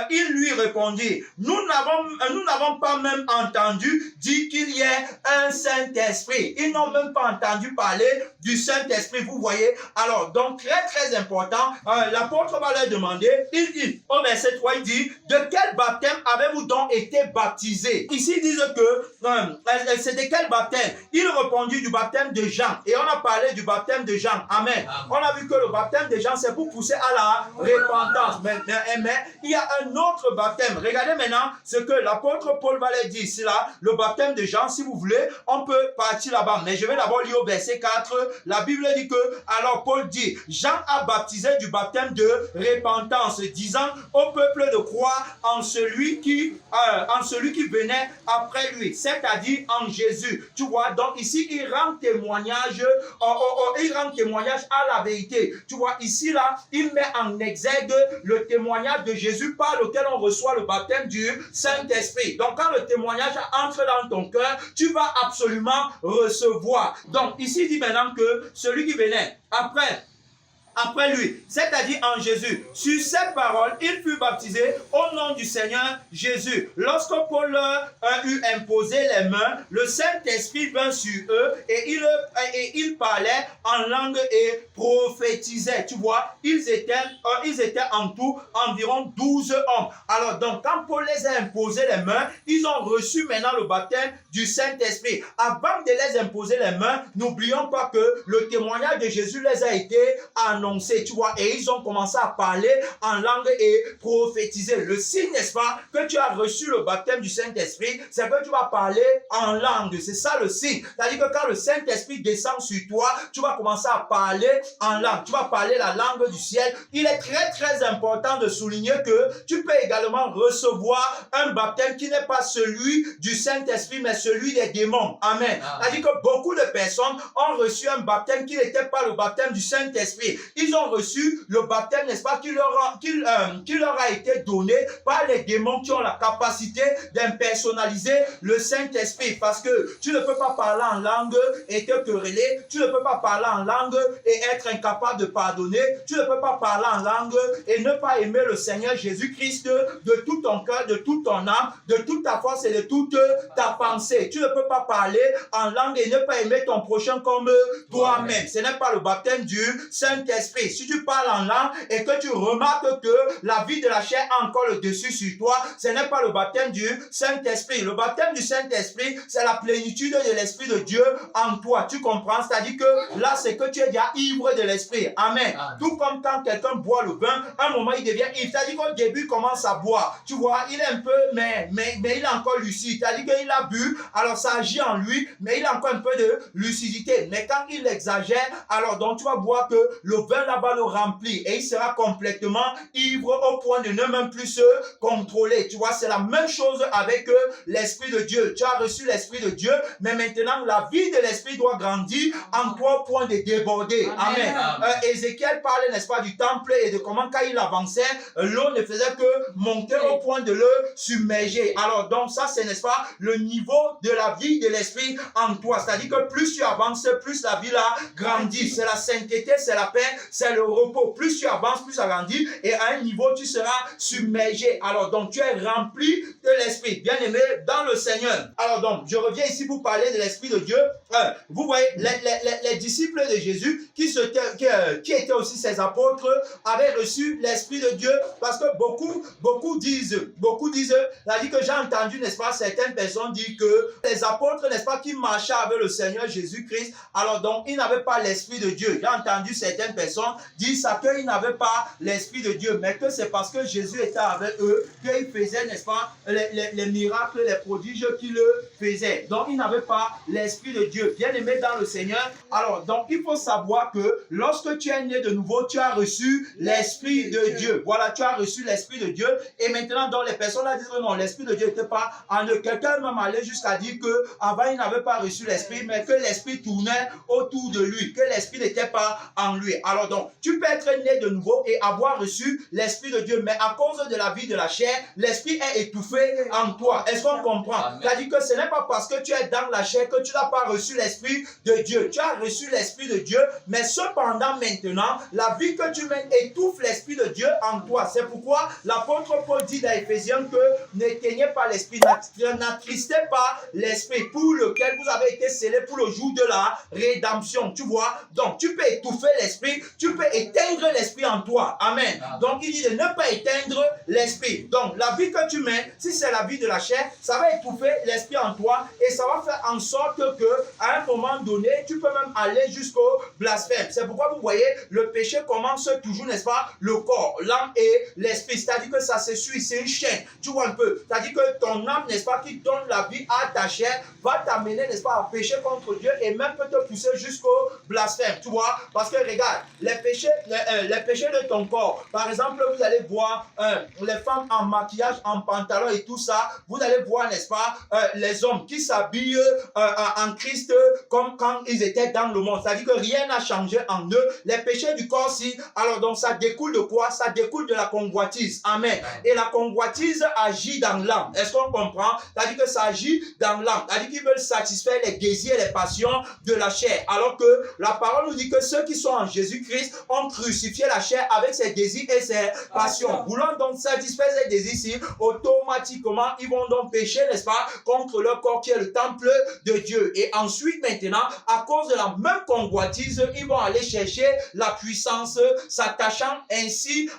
il lui répondit, nous n'avons pas même entendu dire qu'il y ait un Saint-Esprit. Ils n'ont même pas entendu parler du Saint-Esprit, vous voyez. Alors, donc, très très important, l'apôtre va leur demander, il dit, au verset 3, il dit, de quel baptême avez-vous donc été baptisés? Ici, ils disent que, c'est de quel baptême? Il répondit du baptême de Jean. Et on a parlé du baptême de Jean. Amen. On a vu que le baptême de Jean, c'est pour pousser à la repentance. Mais il y a un autre baptême. Regardez maintenant ce que l'apôtre Paul va leur dire ici là. Le baptême de Jean, si vous voulez, on peut partir là-bas. Mais je vais d'abord lire au verset 4. La Bible dit que, alors Paul dit, Jean a baptisé du baptême de repentance, disant au peuple de croire en celui qui venait après lui, c'est-à-dire en Jésus. Tu vois, donc ici, il rend témoignage à la vérité. Tu vois, ici, là, il met en exergue le témoignage de Jésus par lequel on reçoit le baptême du Saint-Esprit. Donc, quand le témoignage entre dans ton cœur, tu vas absolument recevoir. Donc, ici, il dit maintenant que celui qui venait après lui, c'est-à-dire en Jésus. Sur ces paroles, il fut baptisé au nom du Seigneur Jésus. Lorsque Paul leur eut imposé les mains, le Saint-Esprit vint sur eux et ils parlaient en langue et prophétisaient. Tu vois, ils étaient en tout environ 12 hommes. Alors donc, quand Paul les a imposé les mains, ils ont reçu maintenant le baptême du Saint-Esprit. Avant de les imposer les mains, n'oublions pas que le témoignage de Jésus les a été annoncé, tu vois, et ils ont commencé à parler en langue et prophétiser. Le signe, n'est-ce pas, que tu as reçu le baptême du Saint-Esprit, c'est que tu vas parler en langue. C'est ça le signe. C'est-à-dire que quand le Saint-Esprit descend sur toi, tu vas commencer à parler en langue. Tu vas parler la langue du ciel. Il est très très important de souligner que tu peux également recevoir un baptême qui n'est pas celui du Saint-Esprit, mais celui des démons. Amen. C'est-à-dire que beaucoup de personnes ont reçu un baptême qui n'était pas le baptême du Saint-Esprit. Ils ont reçu le baptême, n'est-ce pas, qui leur a été donné par les démons qui ont la capacité d'impersonnaliser le Saint-Esprit. Parce que tu ne peux pas parler en langue et te quereller. Tu ne peux pas parler en langue et être incapable de pardonner. Tu ne peux pas parler en langue et ne pas aimer le Seigneur Jésus-Christ de tout ton cœur, de toute ton âme, de toute ta force et de toute ta pensée. Tu ne peux pas parler en langue et ne pas aimer ton prochain comme toi-même. Ce n'est pas le baptême du Saint-Esprit. l'esprit. Si tu parles en langue et que tu remarques que la vie de la chair a encore le dessus sur toi, ce n'est pas le baptême du Saint-Esprit. Le baptême du Saint-Esprit, c'est la plénitude de l'Esprit de Dieu en toi. Tu comprends? C'est-à-dire que là, c'est que tu es déjà ivre de l'Esprit. Amen. Tout comme quand quelqu'un boit le vin, à un moment, il devient ivre. C'est-à-dire qu'au début, il commence à boire. Tu vois, il est un peu, mais il est encore lucide. C'est-à-dire qu'il a bu, alors ça agit en lui, mais il a encore un peu de lucidité. Mais quand il exagère, alors donc tu vas voir que le vin là-bas le remplit et il sera complètement ivre au point de ne même plus se contrôler. Tu vois, c'est la même chose avec l'Esprit de Dieu. Tu as reçu l'Esprit de Dieu, mais maintenant la vie de l'Esprit doit grandir en toi au point de déborder. Amen. Ézéchiel parlait, n'est-ce pas, du temple et de comment quand il avançait, l'eau ne faisait que monter au point de le submerger. Alors donc ça, c'est, n'est-ce pas, le niveau de la vie de l'Esprit en toi. C'est-à-dire que plus tu avances, plus la vie là grandit. C'est la sainteté, c'est la paix, c'est le repos. Plus tu avances, plus ça grandit et à un niveau, tu seras submergé. Alors donc, tu es rempli de l'Esprit. Bien aimé dans le Seigneur. Alors donc, je reviens ici pour parler de l'Esprit de Dieu. Vous voyez, les disciples de Jésus qui étaient aussi ses apôtres avaient reçu l'Esprit de Dieu parce que beaucoup disent, c'est-à-dire que j'ai entendu, n'est-ce pas, certaines personnes dire que les apôtres, n'est-ce pas, qui marchaient avec le Seigneur Jésus-Christ, alors donc, ils n'avaient pas l'Esprit de Dieu. J'ai entendu certaines personnes dire ça, qu'ils n'avaient pas l'Esprit de Dieu, mais que c'est parce que Jésus était avec eux, qu'ils faisaient, n'est-ce pas, les miracles, les prodiges qu'il faisait. Donc, ils n'avaient pas l'Esprit de Dieu. Bien aimé dans le Seigneur, alors donc, il faut savoir que lorsque tu es né de nouveau, tu as reçu l'Esprit de Dieu. Voilà, tu as reçu l'Esprit de Dieu. Et maintenant, donc, les personnes là disent que non, l'Esprit de Dieu n'était pas en eux. Quelqu'un même allait jusqu'à dire qu'avant, il n'avait pas reçu l'Esprit, mais que l'Esprit tournait autour de lui, que l'Esprit n'était pas en lui. Alors donc, tu peux être né de nouveau et avoir reçu l'Esprit de Dieu, mais à cause de la vie de la chair, l'Esprit est étouffé en toi. Est-ce qu'on comprend? C'est-à-dire que ce n'est pas parce que tu es dans la chair que tu n'as pas reçu l'Esprit de Dieu. Tu as reçu l'Esprit de Dieu, mais cependant maintenant, la vie que tu mènes étouffe l'Esprit de Dieu en toi. C'est pourquoi l'apôtre Paul dit dans Éphésiens que n'éteignez pas l'Esprit, n'attristez pas l'Esprit pour lequel vous avez été scellés pour le jour de la rédemption. Tu vois? Donc, tu peux étouffer l'Esprit, tu peux éteindre l'Esprit en toi. Amen. Donc, il dit de ne pas éteindre l'Esprit. Donc, la vie que tu mets, si c'est la vie de la chair, ça va étouffer l'Esprit en toi et ça va faire en sorte que, à un moment donné, tu peux même aller jusqu'au blasphème. C'est pourquoi vous voyez, le péché commence toujours, n'est-ce pas, le corps, l'âme et l'Esprit. C'est-à-dire que ça se suit, c'est une chaîne. Tu vois un peu? C'est-à-dire que ton âme, n'est-ce pas, qui donne la vie à ta chair, va t'amener, n'est-ce pas, à pécher contre Dieu et même peut te pousser jusqu'au blasphème. Tu vois? Parce que regarde, les péchés de ton corps, par exemple, vous allez voir les femmes en maquillage, en pantalon et tout ça, vous allez voir, n'est-ce pas, les hommes qui s'habillent en Christ comme quand ils étaient dans le monde. C'est-à-dire que rien n'a changé en eux. Les péchés du corps, si, alors donc ça découle de quoi? Ça découle de la convoitise. Amen. Et la convoitise agit dans l'âme. Est-ce qu'on comprend? C'est-à-dire que ça agit dans l'âme. C'est-à-dire qu'ils veulent satisfaire les désirs et les passions de la chair. Alors que la parole nous dit que ceux qui sont en Jésus-Christ ont crucifié la chair avec ses désirs et ses passions. Voulant donc satisfaire ces désirs, automatiquement, ils vont donc pécher, n'est-ce pas, contre leur corps qui est le temple de Dieu. Et ensuite, maintenant, à cause de la même convoitise, ils vont aller chercher la puissance, s'attachant ainsi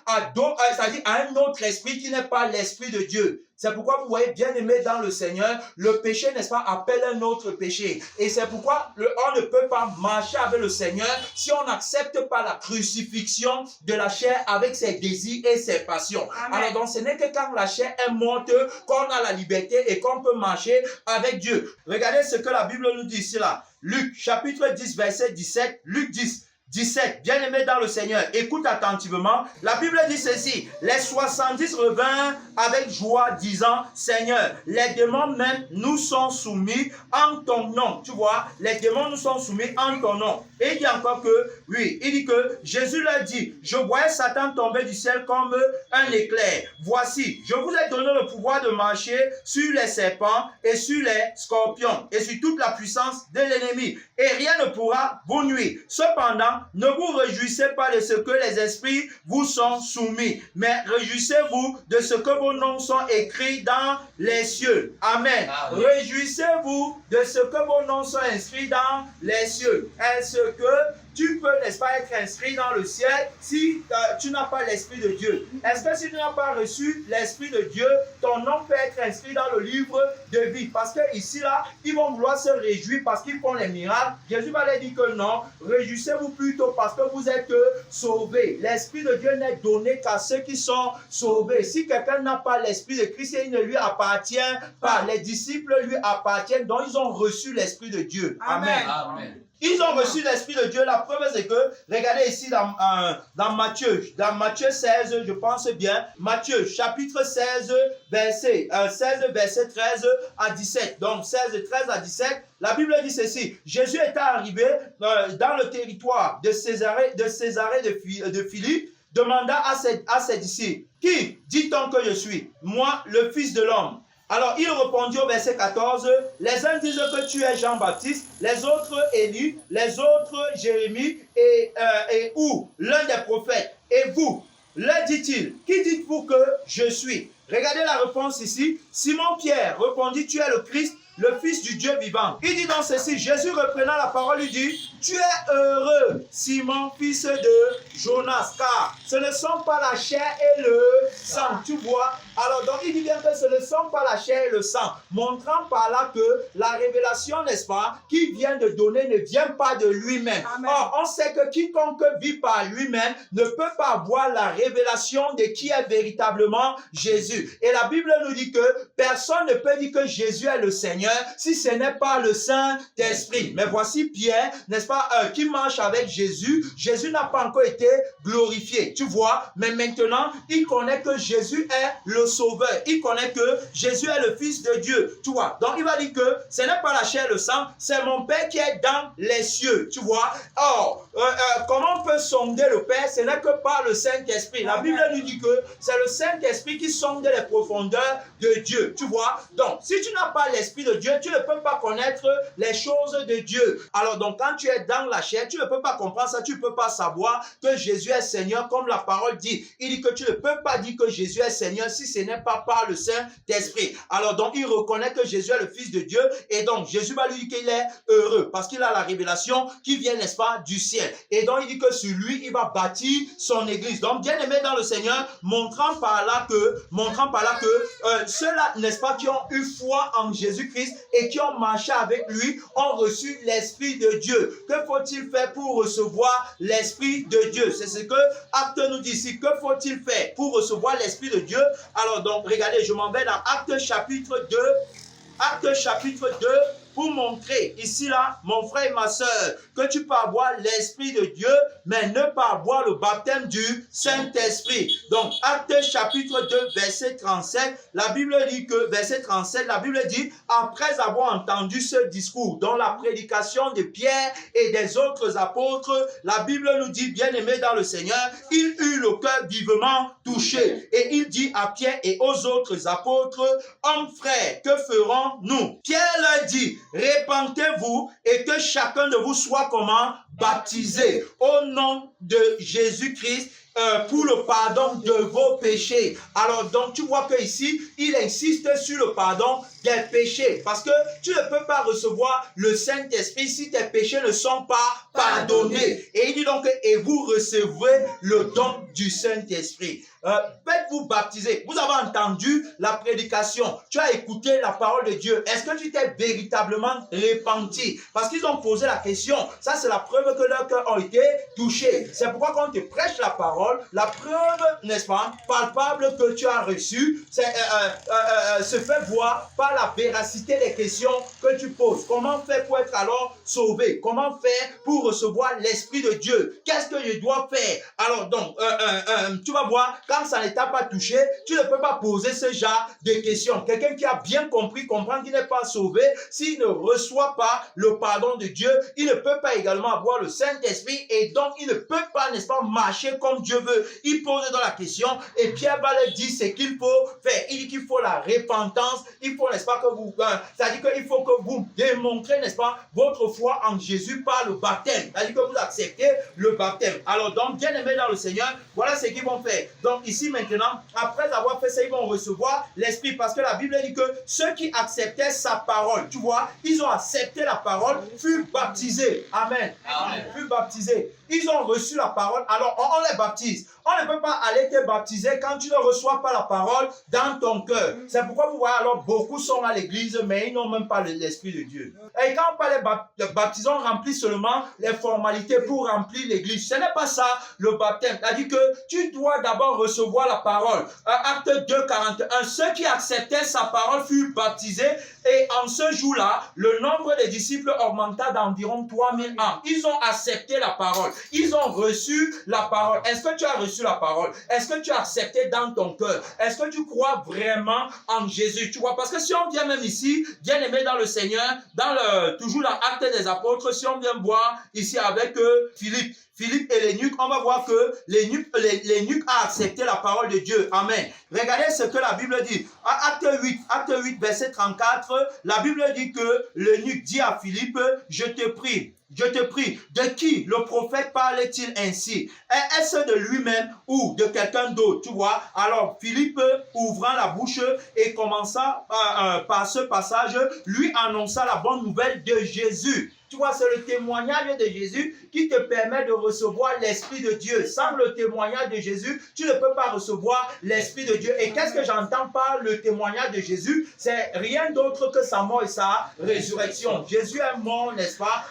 c'est-à-dire à un autre esprit qui n'est pas l'esprit de Dieu. C'est pourquoi vous voyez, bien aimé dans le Seigneur, le péché, n'est-ce pas, appelle un autre péché. Et c'est pourquoi on ne peut pas marcher avec le Seigneur si on n'accepte pas la crucifixion de la chair avec ses désirs et ses passions. Amen. Alors donc, ce n'est que quand la chair est morte qu'on a la liberté et qu'on peut marcher avec Dieu. Regardez ce que la Bible nous dit ici là. Luc, chapitre 10, verset 17. Luc 10. 17, bien-aimés dans le Seigneur, écoute attentivement. La Bible dit ceci: les 70 revinrent avec joie, disant: Seigneur, les démons même nous sont soumis en ton nom. Tu vois, les démons nous sont soumis en ton nom. Et il dit encore que, oui, il dit que Jésus leur dit: je voyais Satan tomber du ciel comme un éclair. Voici, je vous ai donné le pouvoir de marcher sur les serpents et sur les scorpions et sur toute la puissance de l'ennemi. Et rien ne pourra vous nuire. Cependant, ne vous réjouissez pas de ce que les esprits vous sont soumis, mais réjouissez-vous de ce que vos noms sont écrits dans les cieux. Amen. Réjouissez-vous de ce que vos noms sont inscrits dans les cieux. Est-ce que tu peux, n'est-ce pas, être inscrit dans le ciel si tu n'as pas l'Esprit de Dieu? Est-ce que si tu n'as pas reçu l'Esprit de Dieu, ton nom peut être inscrit dans le livre de vie? Parce que ici, là, ils vont vouloir se réjouir parce qu'ils font les miracles. Jésus va leur dire que non, réjouissez-vous plutôt parce que vous êtes sauvés. L'Esprit de Dieu n'est donné qu'à ceux qui sont sauvés. Si quelqu'un n'a pas l'Esprit de Christ, il ne lui appartient pas. Les disciples lui appartiennent, donc ils ont reçu l'Esprit de Dieu. Amen. Amen. Ils ont reçu l'Esprit de Dieu. La preuve, c'est que, regardez ici dans Matthieu 16, je pense bien, Matthieu chapitre 16, verset 13 à 17. Donc 16, 13 à 17, la Bible dit ceci. Jésus était arrivé dans le territoire de Césarée de Philippe, demanda à ses disciples, qui dit-on que je suis? Moi, le Fils de l'homme. Alors, il répondit au verset 14, les uns disent que tu es Jean-Baptiste, les autres Élie, les autres Jérémie ou l'un des prophètes. Et vous, leur dit-il, qui dites-vous que je suis? Regardez la réponse ici. Simon-Pierre répondit, tu es le Christ, le Fils du Dieu vivant. Il dit dans ceci, Jésus reprenant la parole, lui dit, tu es heureux, Simon, fils de Jonas, car ce ne sont pas la chair et le sang, tu vois. Alors donc il dit bien que ce ne sont pas la chair et le sang, montrant par là que la révélation, n'est-ce pas, qu'il vient de donner ne vient pas de lui-même. Or, on sait que quiconque vit par lui-même ne peut pas avoir la révélation de qui est véritablement Jésus. Et la Bible nous dit que personne ne peut dire que Jésus est le Seigneur si ce n'est pas le Saint-Esprit. Mais voici Pierre, n'est-ce pas, qui marche avec Jésus. Jésus n'a pas encore été glorifié, tu vois. Mais maintenant, il connaît que Jésus est le Sauveur. Il connaît que Jésus est le Fils de Dieu, tu vois. Donc, il va dire que ce n'est pas la chair et le sang, c'est mon Père qui est dans les cieux, tu vois. Or, comment on peut sonder le Père? Ce n'est que par le Saint-Esprit. La Bible nous dit que c'est le Saint-Esprit qui sonde les profondeurs de Dieu, tu vois. Donc, si tu n'as pas l'Esprit de Dieu, tu ne peux pas connaître les choses de Dieu. Alors, donc, quand tu es dans la chair, tu ne peux pas comprendre ça, tu ne peux pas savoir que Jésus est Seigneur, comme la parole dit. Il dit que tu ne peux pas dire que Jésus est Seigneur si ce n'est pas par le Saint-Esprit. Alors, donc, il reconnaît que Jésus est le Fils de Dieu, et donc, Jésus va lui dire qu'il est heureux, parce qu'il a la révélation qui vient, n'est-ce pas, du ciel. Et donc, il dit que sur lui, il va bâtir son église. Donc, bien aimé dans le Seigneur, montrant par là que ceux-là, n'est-ce pas, qui ont eu foi en Jésus-Christ et qui ont marché avec lui, ont reçu l'Esprit de Dieu. Que faut-il faire pour recevoir l'Esprit de Dieu? C'est ce que Acte nous dit ici. Que faut-il faire pour recevoir l'Esprit de Dieu? Alors donc, regardez, je m'en vais dans Acte chapitre 2. Acte chapitre 2. Pour montrer ici là, mon frère et ma soeur, que tu peux avoir l'Esprit de Dieu, mais ne pas avoir le baptême du Saint-Esprit. Donc, Acte chapitre 2, verset 37, la Bible dit que, verset 37, la Bible dit, après avoir entendu ce discours, dans la prédication de Pierre et des autres apôtres, la Bible nous dit, bien aimé dans le Seigneur, il eut le cœur vivement touché. Et il dit à Pierre et aux autres apôtres, hommes frères, que ferons-nous? Pierre leur dit, répentez-vous et que chacun de vous soit comment? Baptisé au nom de Jésus-Christ pour le pardon de vos péchés. Alors donc tu vois que ici il insiste sur le pardon des péchés, parce que tu ne peux pas recevoir le Saint-Esprit si tes péchés ne sont pas pardonnés. Et il dit donc, et vous recevrez le don du Saint-Esprit. Faites-vous baptiser. Vous avez entendu la prédication, tu as écouté la parole de Dieu. Est-ce que tu t'es véritablement repenti? Parce qu'ils ont posé la question. Ça, c'est la preuve que leurs cœurs ont été touchés. C'est pourquoi quand on te prêche la parole, la preuve, n'est-ce pas, palpable que tu as reçue, se fait voir par la véracité des questions que tu poses. Comment faire pour être alors sauvé? Comment faire pour recevoir l'Esprit de Dieu? Qu'est-ce que je dois faire? Alors donc, tu vas voir, quand ça ne t'a pas touché, tu ne peux pas poser ce genre de questions. Quelqu'un qui a bien compris, comprend qu'il n'est pas sauvé, s'il ne reçoit pas le pardon de Dieu, il ne peut pas également avoir le Saint-Esprit, et donc il ne peut pas, n'est-ce pas, marcher comme Dieu Dieu veut. Il pose dans la question et Pierre va leur dire ce qu'il faut faire. Il dit qu'il faut la repentance. Il faut, n'est-ce pas, que vous... c'est-à-dire qu'il faut que vous démontrez, n'est-ce pas, votre foi en Jésus par le baptême. C'est-à-dire que vous acceptez le baptême. Alors donc, bien aimé dans le Seigneur, voilà ce qu'ils vont faire. Donc ici maintenant, après avoir fait ça, ils vont recevoir l'Esprit. Parce que la Bible dit que ceux qui acceptaient sa parole, tu vois, ils ont accepté la parole, furent baptisés. Amen. Amen. Furent baptisés. Ils ont reçu la parole, alors on les baptise. On ne peut pas aller te baptiser quand tu ne reçois pas la parole dans ton cœur. C'est pourquoi vous voyez alors beaucoup sont à l'église, mais ils n'ont même pas l'Esprit de Dieu. Et quand on parle de baptisés, on remplit seulement les formalités pour remplir l'église. Ce n'est pas ça le baptême. C'est-à-dire que tu dois d'abord recevoir la parole. Acte 2, 41. Ceux qui acceptaient sa parole furent baptisés et en ce jour-là, le nombre des disciples augmenta d'environ 3000 âmes. Ils ont accepté la parole. Ils ont reçu la parole. Est-ce que tu as reçu la parole? Est-ce que tu as accepté dans ton cœur? Est-ce que tu crois vraiment en Jésus? Tu vois, parce que si on vient même ici, bien aimé dans le Seigneur, toujours dans l'acte des apôtres, si on vient voir ici avec Philippe et l'énuque, on va voir que l'énuque a accepté la parole de Dieu. Amen. Regardez ce que la Bible dit. Acte 8, verset 34, la Bible dit que l'énuque dit à Philippe, je te prie, de qui le prophète parle-t-il ainsi? Est-ce de lui-même ou de quelqu'un d'autre? Tu vois? Alors Philippe, ouvrant la bouche et commença par ce passage, lui annonça la bonne nouvelle de Jésus. Tu vois, c'est le témoignage de Jésus qui te permet de recevoir l'Esprit de Dieu. Sans le témoignage de Jésus, tu ne peux pas recevoir l'Esprit de Dieu. Et qu'est-ce que j'entends par le témoignage de Jésus? C'est rien d'autre que sa mort et sa résurrection. Jésus est mort, n'est-ce pas?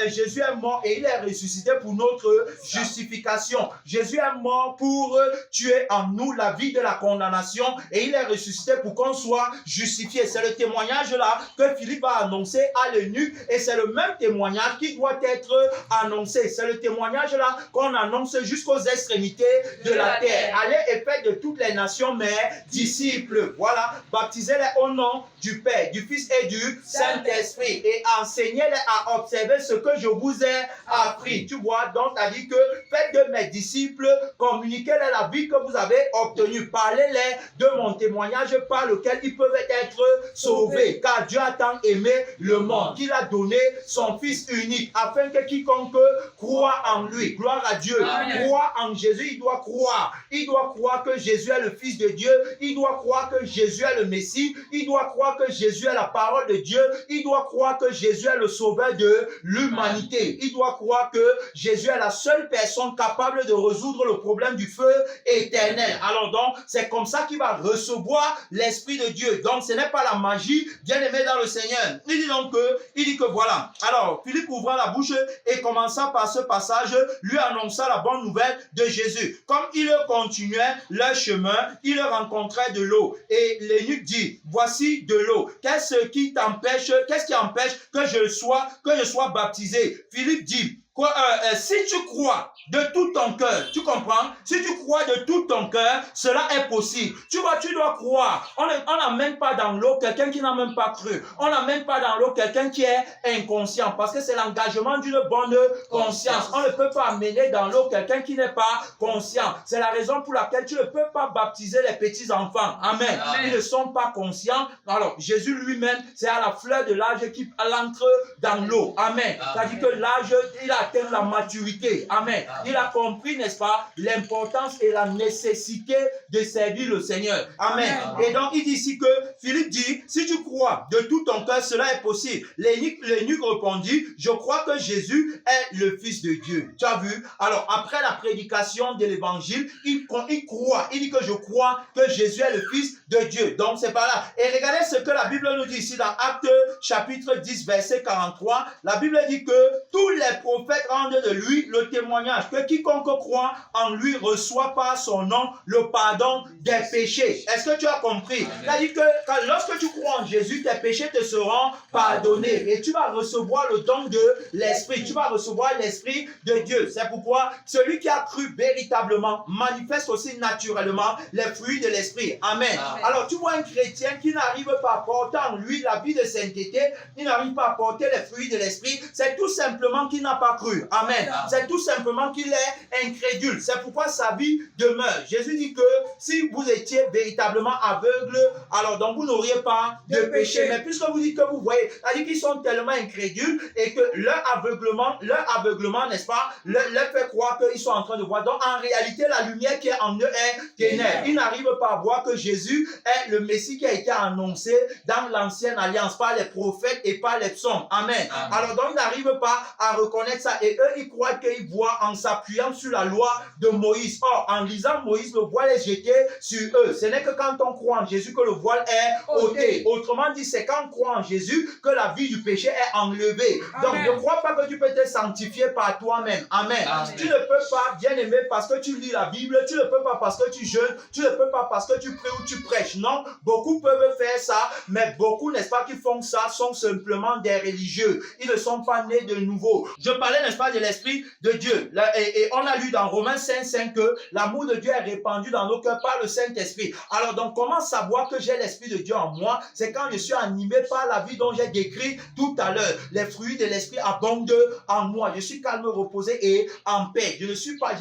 Jésus est mort et il est ressuscité pour notre justification. Jésus est mort pour tuer en nous la vie de la condamnation et il est ressuscité pour qu'on soit justifié. C'est le témoignage là que Philippe a annoncé à l'énuque et c'est le même témoignage qui doit être annoncé. C'est le témoignage là qu'on annonce jusqu'aux extrémités de la terre. Allez et faites de toutes les nations mes disciples. Voilà, baptisez-les au nom du Père, du Fils et du Saint-Esprit et enseignez-les à observer ce que je vous ai appris. Tu vois, donc t'as dit que faites de mes disciples, communiquez-les la vie que vous avez obtenue. Parlez-les de mon témoignage par lequel ils peuvent être sauvés. Car Dieu a tant aimé le monde qu'il a donné son Fils unique, afin que quiconque croit en lui, gloire à Dieu, croit en Jésus, il doit croire. Il doit croire que Jésus est le Fils de Dieu, il doit croire que Jésus est le Messie, il doit croire que Jésus est la parole de Dieu, il doit croire que Jésus est le sauveur de l'humanité, il doit croire que Jésus est la seule personne capable de résoudre le problème du feu éternel. Alors donc, c'est comme ça qu'il va recevoir l'Esprit de Dieu. Donc, ce n'est pas la magie, bien aimé dans le Seigneur. Il dit que voilà. Alors, Philippe ouvra la bouche et commença par ce passage, lui annonça la bonne nouvelle de Jésus. Comme il continuait leur chemin, il rencontrait de l'eau. Et l'énuque dit, voici de l'eau. Qu'est-ce qui empêche que je sois baptisé? Philippe dit, si tu crois de tout ton cœur, tu comprends? Si tu crois de tout ton cœur, cela est possible. Tu vois, tu dois croire. On n'a même pas dans l'eau quelqu'un qui n'a même pas cru. On n'a même pas dans l'eau quelqu'un qui est inconscient. Parce que c'est l'engagement d'une bonne conscience. On ne peut pas amener dans l'eau quelqu'un qui n'est pas conscient. C'est la raison pour laquelle tu ne peux pas baptiser les petits enfants. Amen. Ils ne sont pas conscients. Alors, Jésus lui-même, c'est à la fleur de l'âge qu'il entre dans l'eau. Amen. C'est-à-dire que l'âge, il a atteint la maturité. Amen. Il a compris, n'est-ce pas, l'importance et la nécessité de servir le Seigneur. Amen. Et donc, il dit ici que Philippe dit, si tu crois de tout ton cœur, cela est possible. L'énuque répondit, je crois que Jésus est le Fils de Dieu. Tu as vu? Alors, après la prédication de l'évangile, il croit. Il dit que je crois que Jésus est le Fils de Dieu. Donc, c'est pas là. Et regardez ce que la Bible nous dit ici dans Actes chapitre 10, verset 43. La Bible dit que tous les prophètes rendent de lui le témoignage que quiconque croit en lui reçoit par son nom le pardon des péchés. Est-ce que tu as compris? C'est-à-dire que lorsque tu crois en Jésus, tes péchés te seront pardonnés et tu vas recevoir le don de l'Esprit. Tu vas recevoir l'Esprit de Dieu. C'est pourquoi celui qui a cru véritablement manifeste aussi naturellement les fruits de l'Esprit. Amen. Alors tu vois un chrétien qui n'arrive pas à porter en lui la vie de sainteté, il n'arrive pas à porter les fruits de l'Esprit, c'est tout simplement qu'il n'a pas cru. Dieu. Amen. C'est tout simplement qu'il est incrédule. C'est pourquoi sa vie demeure. Jésus dit que si vous étiez véritablement aveugle, alors donc vous n'auriez pas de péché. Mais puisque vous dites que vous voyez, c'est-à-dire qu'ils sont tellement incrédules et que leur aveuglement, n'est-ce pas, leur fait croire qu'ils sont en train de voir. Donc en réalité, la lumière qui est en eux est ténèbres. Ils n'arrivent pas à voir que Jésus est le Messie qui a été annoncé dans l'ancienne alliance par les prophètes et par les psaumes. Amen. Alors donc ils n'arrivent pas à reconnaître ça. Et eux, ils croient qu'ils voient en s'appuyant sur la loi de Moïse. Or, en lisant Moïse, le voile est jeté sur eux. Ce n'est que quand on croit en Jésus que le voile est ôté. Autrement dit, c'est quand on croit en Jésus que la vie du péché est enlevée. Donc, ne crois pas que tu peux te sanctifier par toi-même. Amen. Tu ne peux pas, bien aimé, parce que tu lis la Bible, tu ne peux pas parce que tu jeûnes, tu ne peux pas parce que tu pries ou tu prêches. Non, beaucoup peuvent faire ça, mais beaucoup, n'est-ce pas, qui font ça sont simplement des religieux. Ils ne sont pas nés de nouveau. Je parlais, n'est-ce pas, de l'Esprit de Dieu. Et on a lu dans Romains 5 que l'amour de Dieu est répandu dans nos cœurs par le Saint-Esprit. Alors donc, comment savoir que j'ai l'Esprit de Dieu en moi? C'est quand je suis animé par la vie dont j'ai décrit tout à l'heure. Les fruits de l'Esprit abondent en moi. Je suis calme, reposé et en paix. Je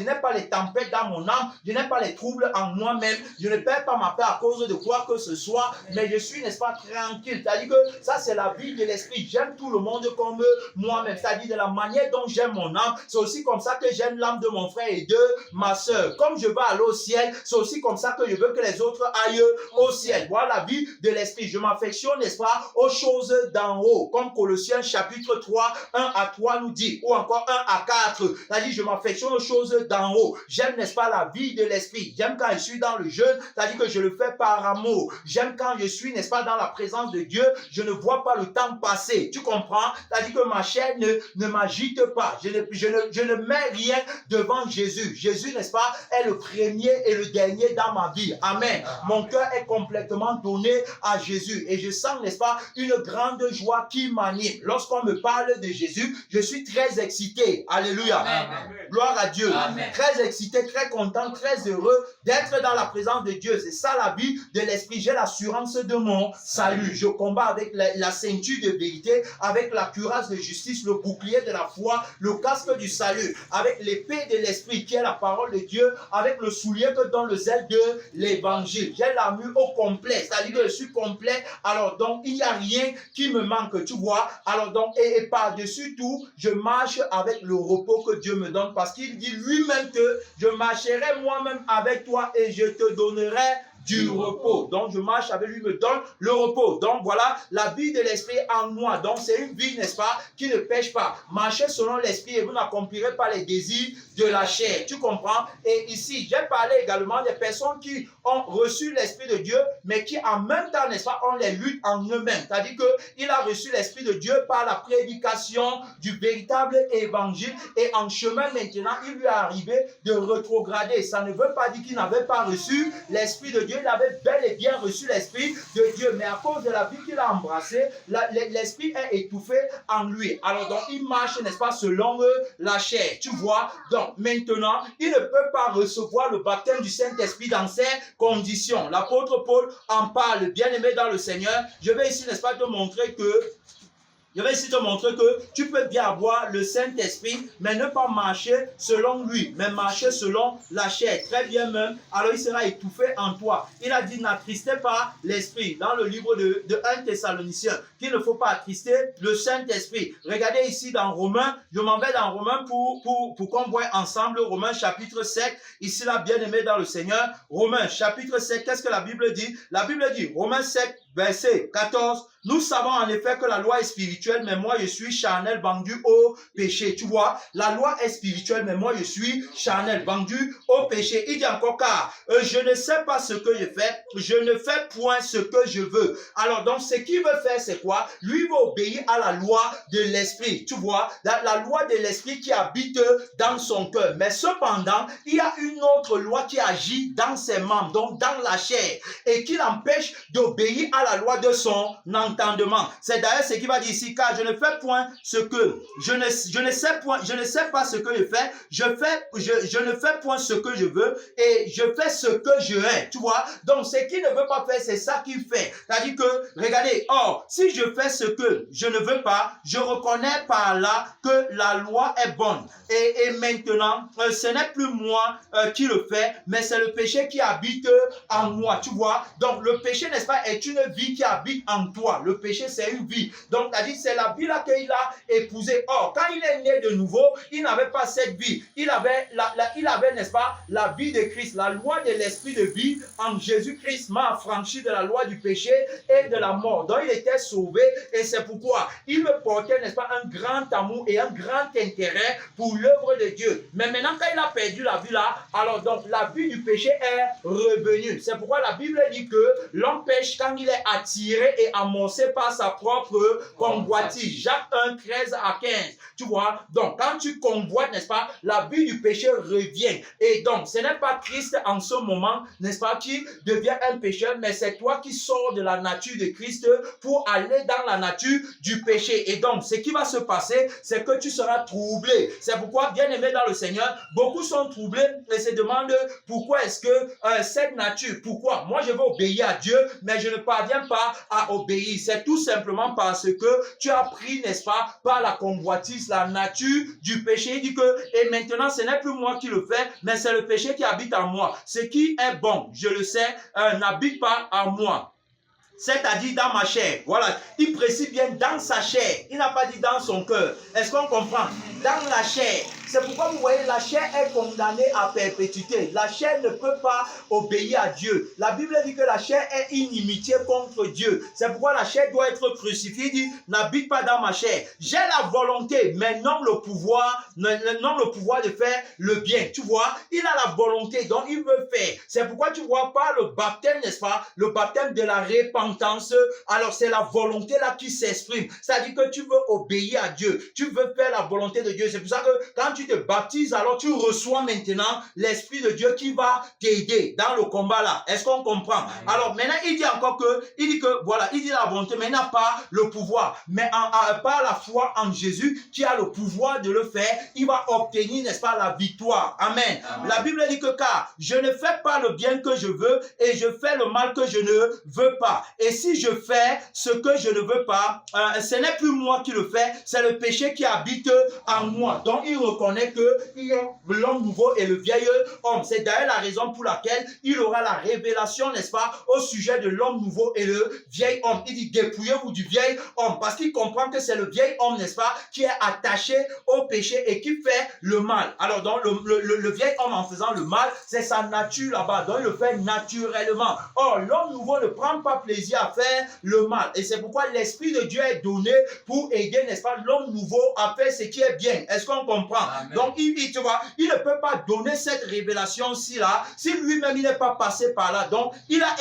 n'ai pas les tempêtes dans mon âme. Je n'ai pas les troubles en moi-même. Je ne perds pas ma paix à cause de quoi que ce soit. Mais je suis, n'est-ce pas, tranquille. C'est-à-dire que ça, c'est la vie de l'Esprit. J'aime tout le monde comme moi-même. C'est-à-dire de la manière dont j'aime mon âme. C'est aussi comme ça que j'aime l'âme de mon frère et de ma soeur. Comme je veux aller au ciel, c'est aussi comme ça que je veux que les autres aillent au ciel. Voilà la vie de l'Esprit. Je m'affectionne, n'est-ce pas, aux choses d'en haut. Comme Colossiens chapitre 3, 1 à 3 nous dit. Ou encore 1 à 4. C'est-à-dire, je m'affectionne aux choses d'en haut. J'aime, n'est-ce pas, la vie de l'Esprit. J'aime quand je suis dans le jeûne. C'est-à-dire que je le fais par amour. J'aime quand je suis, n'est-ce pas, dans la présence de Dieu. Je ne vois pas le temps passer. Tu comprends? C'est-à-dire que ma chair ne m'agite pas. Je ne mets rien devant Jésus. Jésus, n'est-ce pas, est le premier et le dernier dans ma vie. Amen. Mon cœur est complètement donné à Jésus. Et je sens, n'est-ce pas, une grande joie qui m'anime. Lorsqu'on me parle de Jésus, je suis très excité. Alléluia. Amen. Gloire à Dieu. Amen. Très excité, très content, très heureux d'être dans la présence de Dieu. C'est ça la vie de l'Esprit. J'ai l'assurance de mon salut. Je combats avec la ceinture de vérité, avec la cuirasse de justice, le bouclier de la foi, le casque du salut, avec l'épée de l'Esprit qui est la parole de Dieu, avec le soulier que donne le zèle de l'évangile. J'ai l'armure au complet, c'est-à-dire que je suis complet. Alors donc, il n'y a rien qui me manque, tu vois. Alors donc, et par-dessus tout, je marche avec le repos que Dieu me donne, parce qu'il dit lui-même que je marcherai moi-même avec toi et je te donnerai du repos. Donc, je marche avec lui, me donne le repos. Donc, voilà la vie de l'Esprit en moi. Donc, c'est une vie, n'est-ce pas, qui ne pêche pas. Marchez selon l'Esprit et vous n'accomplirez pas les désirs de la chair. Tu comprends? Et ici, j'ai parlé également des personnes qui ont reçu l'Esprit de Dieu, mais qui en même temps, n'est-ce pas, ont les luttes en eux-mêmes. C'est-à-dire qu'il a reçu l'Esprit de Dieu par la prédication du véritable évangile. Et en chemin maintenant, il lui est arrivé de rétrograder. Ça ne veut pas dire qu'il n'avait pas reçu l'Esprit de Dieu. Il avait bel et bien reçu l'Esprit de Dieu, mais à cause de la vie qu'il a embrassée, l'Esprit est étouffé en lui. Alors donc, il marche, n'est-ce pas, selon la chair. Tu vois? Donc, maintenant, il ne peut pas recevoir le baptême du Saint-Esprit dans ces conditions. L'apôtre Paul en parle, bien aimé dans le Seigneur. Je vais ici, n'est-ce pas, te montrer que tu peux bien avoir le Saint-Esprit, mais ne pas marcher selon lui, mais marcher selon la chair. Très bien même, alors il sera étouffé en toi. Il a dit, n'attristez pas l'Esprit, dans le livre de 1 Thessaloniciens, qu'il ne faut pas attrister le Saint-Esprit. Regardez ici dans Romains, je m'en vais dans Romains pour qu'on voie ensemble Romains chapitre 7, ici là, bien aimé dans le Seigneur. Romains chapitre 7, qu'est-ce que la Bible dit? La Bible dit, Romains 7, verset 14, nous savons en effet que la loi est spirituelle, mais moi je suis charnel, vendu au péché. Tu vois, la loi est spirituelle, mais moi je suis charnel, vendu au péché. Il dit encore, car je ne sais pas ce que je fais, je ne fais point ce que je veux. Alors donc, ce qu'il veut faire, c'est quoi? Lui va obéir à la loi de l'esprit. Tu vois, la loi de l'esprit qui habite dans son cœur. Mais cependant, il y a une autre loi qui agit dans ses membres, donc dans la chair, et qui l'empêche d'obéir à la loi de son entendement. C'est d'ailleurs ce qu'il va dire ici, car je ne fais point ce que je ne sais pas ce que je fais, je ne fais point ce que je veux et je fais ce que je hais. Tu vois? Donc ce qu'il ne veut pas faire, c'est ça qu'il fait. C'est-à-dire que, regardez, or, si je fais ce que je ne veux pas, je reconnais par là que la loi est bonne. Et maintenant, ce n'est plus moi qui le fais, mais c'est le péché qui habite en moi. Tu vois? Donc le péché, n'est-ce pas, est une vie qui habite en toi. Le péché, c'est une vie. Donc, c'est la vie là qu'il a épousée. Or, quand il est né de nouveau, il n'avait pas cette vie. Il avait, n'est-ce pas, la vie de Christ. La loi de l'esprit de vie en Jésus-Christ m'a affranchi de la loi du péché et de la mort. Donc, il était sauvé et c'est pourquoi il me portait, n'est-ce pas, un grand amour et un grand intérêt pour l'œuvre de Dieu. Mais maintenant, quand il a perdu la vie là, alors donc la vie du péché est revenue. C'est pourquoi la Bible dit que l'homme pêche quand il est attiré et amorcé par sa propre convoitise. Jacques 1, 13 à 15. Tu vois? Donc, quand tu convoites, n'est-ce pas, la vie du péché revient. Et donc, ce n'est pas Christ en ce moment, n'est-ce pas, qui devient un pécheur, mais c'est toi qui sors de la nature de Christ pour aller dans la nature du péché. Et donc, ce qui va se passer, c'est que tu seras troublé. C'est pourquoi, bien aimé dans le Seigneur, beaucoup sont troublés et se demandent pourquoi est-ce que cette nature, pourquoi? Moi, je veux obéir à Dieu, mais je ne parviens pas à obéir. C'est tout simplement parce que tu as pris, n'est-ce pas, par la convoitise, la nature du péché. Il dit que, et maintenant, ce n'est plus moi qui le fais, mais c'est le péché qui habite en moi. Ce qui est bon, je le sais, n'habite pas en moi. C'est-à-dire dans ma chair. Voilà. Il précise bien dans sa chair. Il n'a pas dit dans son cœur. Est-ce qu'on comprend? Dans la chair. C'est pourquoi vous voyez, la chair est condamnée à perpétuité. La chair ne peut pas obéir à Dieu. La Bible dit que la chair est inimitié contre Dieu. C'est pourquoi la chair doit être crucifiée. Il dit, n'habite pas dans ma chair. J'ai la volonté, mais non le pouvoir, non le pouvoir de faire le bien. Tu vois, il a la volonté, donc il veut faire. C'est pourquoi tu vois pas le baptême, n'est-ce pas? Le baptême de la repentance. Alors c'est la volonté là qui s'exprime. C'est-à-dire que tu veux obéir à Dieu. Tu veux faire la volonté de Dieu. C'est pour ça que quand tu te baptises, alors tu reçois maintenant l'Esprit de Dieu qui va t'aider dans le combat là. Est-ce qu'on comprend? Alors maintenant, il dit encore que, il dit que, voilà, il dit la volonté, mais il n'a pas le pouvoir. Mais par la foi en Jésus, qui a le pouvoir de le faire, il va obtenir, n'est-ce pas, la victoire. Amen. Amen. La Bible dit que, car je ne fais pas le bien que je veux et je fais le mal que je ne veux pas. Et si je fais ce que je ne veux pas, ce n'est plus moi qui le fais, c'est le péché qui habite en moi. Donc, il reconnaît que l'homme nouveau et le vieil homme. C'est d'ailleurs la raison pour laquelle il aura la révélation, n'est-ce pas, au sujet de l'homme nouveau et le vieil homme. Il dit, dépouillez-vous du vieil homme, parce qu'il comprend que c'est le vieil homme, n'est-ce pas, qui est attaché au péché et qui fait le mal. Alors, donc, le vieil homme, en faisant le mal, c'est sa nature là-bas. Donc, il le fait naturellement. Or, l'homme nouveau ne prend pas plaisir à faire le mal. Et c'est pourquoi l'Esprit de Dieu est donné pour aider, n'est-ce pas, l'homme nouveau à faire ce qui est bien. Est-ce qu'on comprend? Amen. Donc, tu vois, il ne peut pas donner cette révélation-ci là, si lui-même il n'est pas passé par là. Donc, il a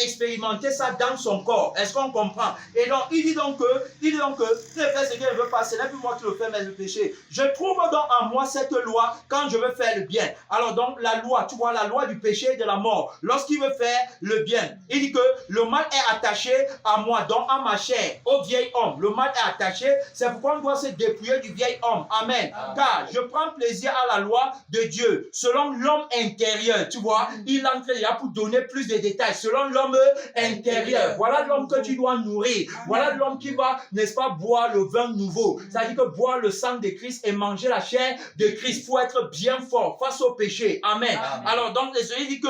expérimenté ça dans son corps. Est-ce qu'on comprend? Et donc, il dit donc que il fait ce qu'il ne veut pas. Ce n'est plus moi qui le fais, mais le péché. Je trouve donc en moi cette loi quand je veux faire le bien. Alors donc, la loi, tu vois, la loi du péché et de la mort. Lorsqu'il veut faire le bien, il dit que le mal est attaché à moi, donc à ma chair, au vieil homme. Le mal est attaché, c'est pourquoi on doit se dépouiller du vieil homme. Amen. Amen. Car je prends plaisir à la loi de Dieu, selon l'homme intérieur. Tu vois, il entre là pour donner plus de détails. Selon l'homme intérieur. Voilà l'homme que tu dois nourrir. Voilà l'homme qui va, n'est-ce pas, boire le vin nouveau. C'est-à-dire que boire le sang de Christ et manger la chair de Christ pour être bien fort face au péché. Amen. Amen. Alors donc, il dit que,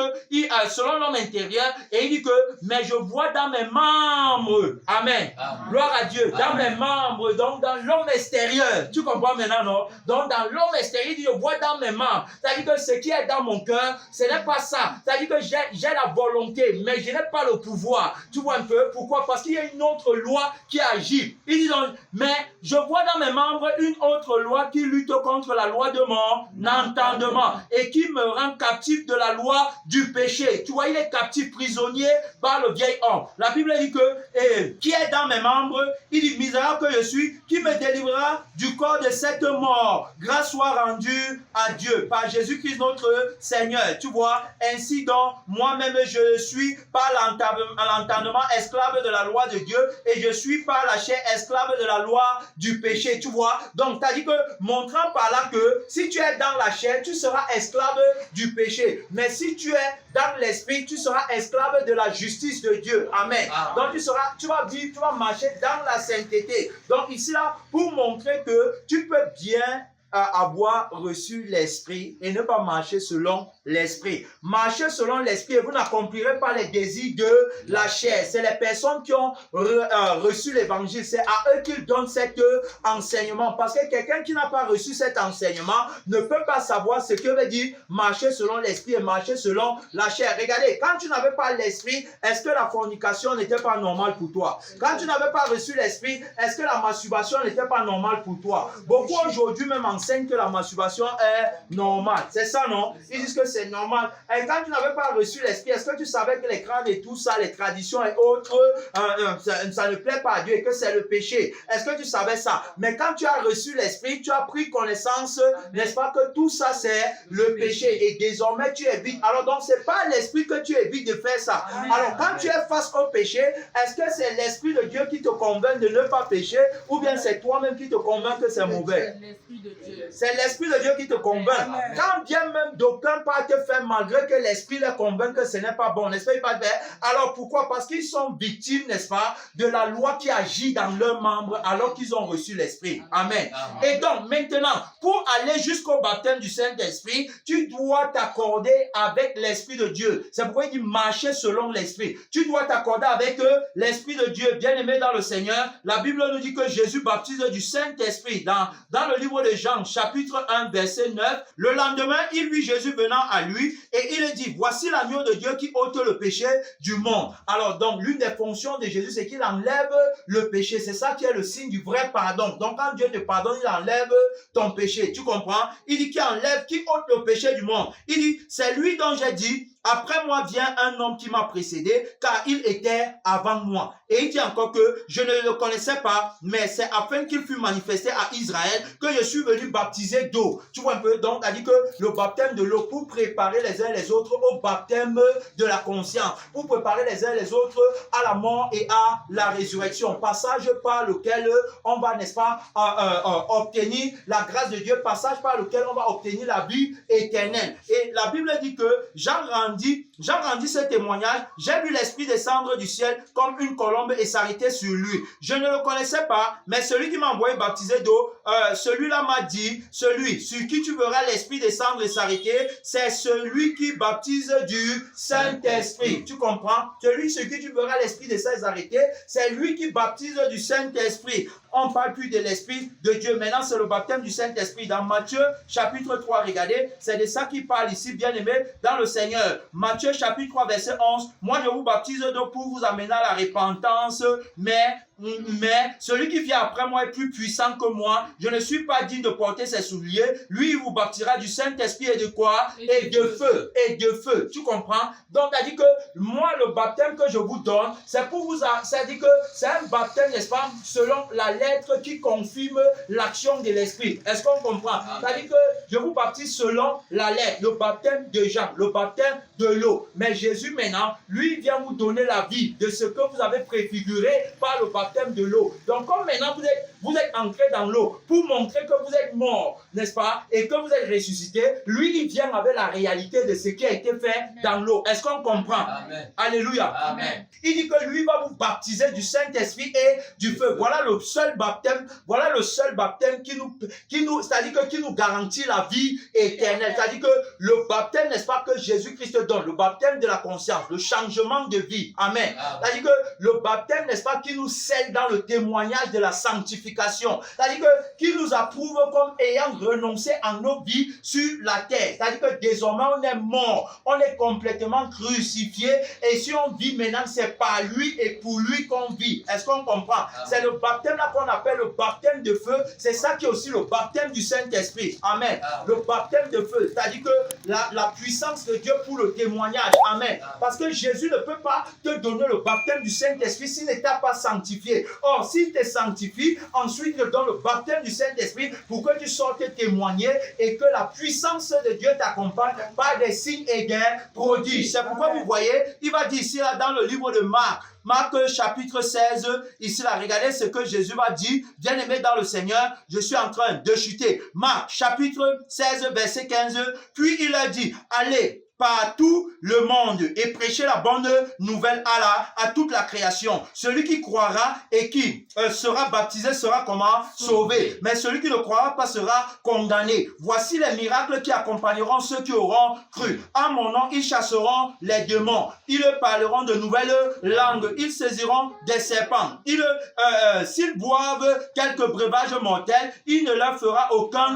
selon l'homme intérieur, et il dit que, mais je vois dans mes membres. Amen. Amen. Gloire à Dieu. Dans mes membres, donc dans l'homme extérieur. Tu comprends maintenant, non? Donc dans l'homme extérieur, il dit, je vois dans mes membres. C'est-à-dire que ce qui est dans mon cœur, ce n'est pas ça. C'est-à-dire que j'ai la volonté, mais je n'ai pas le pouvoir. Tu vois un peu? Pourquoi? Parce qu'il y a une autre loi qui agit. Il dit donc, mais je vois dans mes membres une autre loi qui lutte contre la loi de mon entendement et qui me rend captif de la loi du péché. Tu vois, il est captif, prisonnier par le vieil homme. La Bible dit que, qui est dans mes membres, il dit, misérable que je suis, qui me délivrera du corps de cette mort, grâce soit rendue à Dieu par Jésus-Christ notre Seigneur. Tu vois, ainsi donc, moi-même je suis par l'entendement esclave de la loi de Dieu et je suis par la chair esclave de la loi du péché. Tu vois, donc tu as dit que, montrant par là que si tu es dans la chair, tu seras esclave du péché. Mais si tu es dans l'esprit, tu seras esclave de la justice de Dieu. Amen. Donc tu vas vivre, tu vas marcher dans la sainteté. Donc ici là, pour montrer que tu peux bien avoir reçu l'esprit et ne pas marcher selon l'esprit. Marcher selon l'esprit et vous n'accomplirez pas les désirs de la chair. C'est les personnes qui ont reçu l'évangile. C'est à eux qu'ils donnent cet enseignement. Parce que quelqu'un qui n'a pas reçu cet enseignement ne peut pas savoir ce que veut dire marcher selon l'esprit et marcher selon la chair. Regardez, quand tu n'avais pas l'esprit, est-ce que la fornication n'était pas normale pour toi? Quand tu n'avais pas reçu l'esprit, est-ce que la masturbation n'était pas normale pour toi? Beaucoup aujourd'hui même enseignent que la masturbation est normale. C'est ça, non? Ils disent que c'est normal. Et quand tu n'avais pas reçu l'esprit, est-ce que tu savais que les crânes et tout ça, les traditions et autres, ça ne plaît pas à Dieu et que c'est le péché? Est-ce que tu savais ça? Mais quand tu as reçu l'esprit, tu as pris connaissance, n'est-ce pas, que tout ça c'est le péché et désormais tu évites. Alors donc c'est pas l'esprit que tu évites de faire ça. Alors quand tu es face au péché, est-ce que c'est l'esprit de Dieu qui te convainc de ne pas pécher ou bien c'est toi-même qui te convainc que c'est mauvais? C'est l'esprit de Dieu qui te convainc. Quand bien même d'aucuns pas te faire malgré que l'esprit les convainc que ce n'est pas bon, n'est-ce pas? Alors pourquoi? Parce qu'ils sont victimes, n'est-ce pas, de la loi qui agit dans leurs membres alors qu'ils ont reçu l'esprit. Amen. Et donc maintenant, pour aller jusqu'au baptême du Saint-Esprit, tu dois t'accorder avec l'esprit de Dieu. C'est pourquoi il dit marcher selon l'esprit. Tu dois t'accorder avec l'esprit de Dieu. Bien aimé dans le Seigneur, la Bible nous dit que Jésus baptise du Saint-Esprit. Dans le livre de Jean, chapitre 1, verset 9, le lendemain, il vit Jésus venant à lui et il dit, voici l'agneau de Dieu qui ôte le péché du monde. Alors donc, l'une des fonctions de Jésus, c'est qu'il enlève le péché. C'est ça qui est le signe du vrai pardon. Donc quand Dieu te pardonne, il enlève ton péché. Tu comprends? Il dit qu'il enlève, qu'il ôte le péché du monde. Il dit, c'est lui dont j'ai dit, après moi vient un homme qui m'a précédé, car il était avant moi. Et il dit encore que je ne le connaissais pas, mais c'est afin qu'il fût manifesté à Israël que je suis venu baptiser d'eau. Tu vois un peu? Donc, il dit que le baptême de l'eau pour préparer les uns les autres au baptême de la conscience, pour préparer les uns les autres à la mort et à la résurrection. Passage par lequel on va, n'est-ce pas, obtenir la grâce de Dieu, passage par lequel on va obtenir la vie éternelle. Et la Bible dit que Jean rendit ce témoignage, j'ai vu l'Esprit descendre du ciel comme une colombe et s'arrêter sur lui. Je ne le connaissais pas, mais celui qui m'a envoyé baptiser d'eau, celui-là m'a dit, celui sur qui tu verras l'Esprit descendre et s'arrêter, c'est celui qui baptise du Saint-Esprit. Tu comprends? Celui sur qui tu verras l'Esprit descendre et s'arrêter, c'est lui qui baptise du Saint-Esprit. On ne parle plus de l'Esprit de Dieu. Maintenant, c'est le baptême du Saint-Esprit. Dans Matthieu, chapitre 3, regardez, c'est de ça qu'il parle ici, bien aimé, dans le Seigneur. Matthieu, chapitre 3, verset 11. Moi, je vous baptise d'eau pour vous amener à la repentance, mais celui qui vient après moi est plus puissant que moi. Je ne suis pas digne de porter ses souliers. Lui, il vous baptisera du Saint-Esprit et de quoi? Et de feu. Et de feu. Tu comprends? Donc, il a dit que moi, le baptême que je vous donne, c'est pour vous... C'est-à-dire que c'est un baptême, n'est-ce pas, selon la lettre qui confirme l'action de l'Esprit. Est-ce qu'on comprend? C'est-à-dire que je vous baptise selon la lettre, le baptême de Jean, le baptême de l'eau. Mais Jésus, maintenant, lui, vient vous donner la vie de ce que vous avez préfiguré par le baptême de l'eau. Donc, comme maintenant vous êtes entré dans l'eau pour montrer que vous êtes mort, n'est-ce pas, et que vous êtes ressuscité, lui, il vient avec la réalité de ce qui a été fait dans l'eau. Est-ce qu'on comprend? Amen. Alléluia. Amen. Il dit que lui va vous baptiser du Saint-Esprit et du feu. Voilà le seul baptême qui nous garantit la vie éternelle. C'est-à-dire que le baptême, n'est-ce pas, que Jésus-Christ donne, le baptême de la conscience, le changement de vie. Amen. C'est-à-dire que le baptême, n'est-ce pas, qui nous scelle dans le témoignage de la sanctification. C'est-à-dire que qui nous approuve comme ayant renoncé à nos vies sur la terre. C'est-à-dire que désormais on est mort, on est complètement crucifié et si on vit maintenant, c'est par lui et pour lui qu'on vit. Est-ce qu'on comprend? C'est le baptême là qu'on appelle le baptême de feu. C'est ça qui est aussi le baptême du Saint-Esprit. Amen. Le baptême de feu. C'est-à-dire que la puissance de Dieu pour le témoignage. Amen. Parce que Jésus ne peut pas te donner le baptême du Saint-Esprit s'il ne t'a pas sanctifié. Or, s'il te sanctifie, Ensuite, il te donne le baptême du Saint-Esprit pour que tu sortes témoigner et que la puissance de Dieu t'accompagne par des signes et des prodiges. C'est pourquoi vous voyez, il va dire ici là, dans le livre de Marc, Marc chapitre 16, ici là, regardez ce que Jésus va dire. Bien-aimé dans le Seigneur, je suis en train de chuter. Marc chapitre 16, verset 15. Puis il a dit, allez par tout le monde et prêcher la bonne nouvelle à toute la création. Celui qui croira et qui sera baptisé sera comment? Sauvé. Mais celui qui ne croira pas sera condamné. Voici les miracles qui accompagneront ceux qui auront cru. En mon nom, ils chasseront les démons. Ils parleront de nouvelles langues. Ils saisiront des serpents. S'ils boivent quelques breuvages mortels, il ne leur fera aucun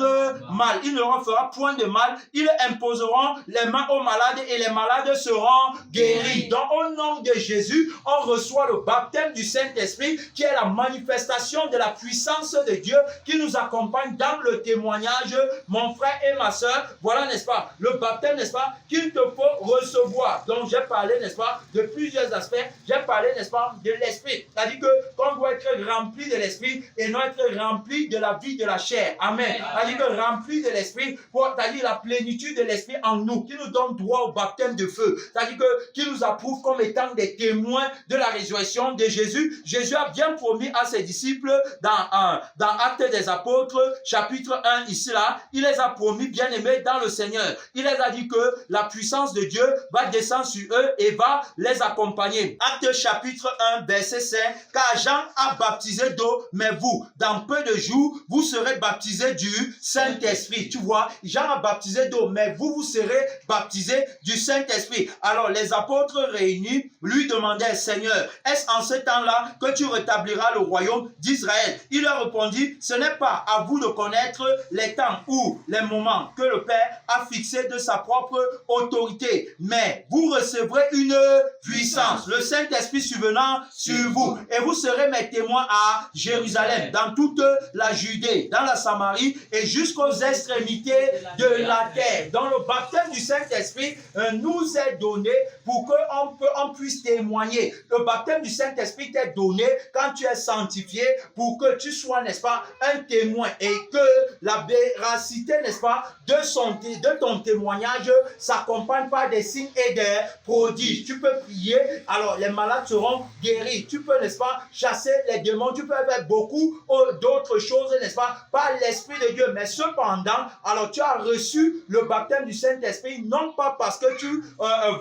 mal. Il ne leur fera point de mal. Ils imposeront les mains aux malades et les malades seront guéris. Donc au nom de Jésus, on reçoit le baptême du Saint-Esprit qui est la manifestation de la puissance de Dieu qui nous accompagne dans le témoignage, mon frère et ma soeur. Voilà, n'est-ce pas, le baptême, n'est-ce pas, qu'il te faut recevoir. Donc j'ai parlé, n'est-ce pas, de plusieurs aspects. J'ai parlé, n'est-ce pas, de l'esprit. C'est-à-dire qu'on doit être rempli de l'esprit et non être rempli de la vie de la chair. Amen. C'est-à-dire que rempli de l'esprit, c'est-à-dire la plénitude de l'esprit en nous, qui nous donne droit au baptême de feu. C'est-à-dire qui nous approuve comme étant des témoins de la résurrection de Jésus. Jésus a bien promis à ses disciples dans Actes des Apôtres, chapitre 1, ici là, il les a promis, bien aimés dans le Seigneur. Il les a dit que la puissance de Dieu va descendre sur eux et va les accompagner. Actes chapitre 1, verset 5, car Jean a baptisé d'eau, mais vous, dans peu de jours, vous serez baptisés du Saint-Esprit. Tu vois, Jean a baptisé d'eau, mais vous serez baptisés du Saint-Esprit. Alors les apôtres réunis lui demandaient, Seigneur, est-ce en ce temps-là que tu rétabliras le royaume d'Israël? Il leur répondit, ce n'est pas à vous de connaître les temps ou les moments que le Père a fixés de sa propre autorité, mais vous recevrez une puissance, le Saint-Esprit survenant sur vous, et vous serez mes témoins à Jérusalem, dans toute la Judée, dans la Samarie et jusqu'aux extrémités de la terre. Dans le baptême du Saint-Esprit nous est donné pour qu'on puisse témoigner. Le baptême du Saint-Esprit t'est donné quand tu es sanctifié pour que tu sois, n'est-ce pas, un témoin et que la véracité, n'est-ce pas, de ton témoignage s'accompagne par des signes et des prodiges. Tu peux prier, alors les malades seront guéris. Tu peux, n'est-ce pas, chasser les démons. Tu peux faire beaucoup d'autres choses, n'est-ce pas, par l'Esprit de Dieu. Mais cependant, alors tu as reçu le baptême du Saint-Esprit, non pas parce que tu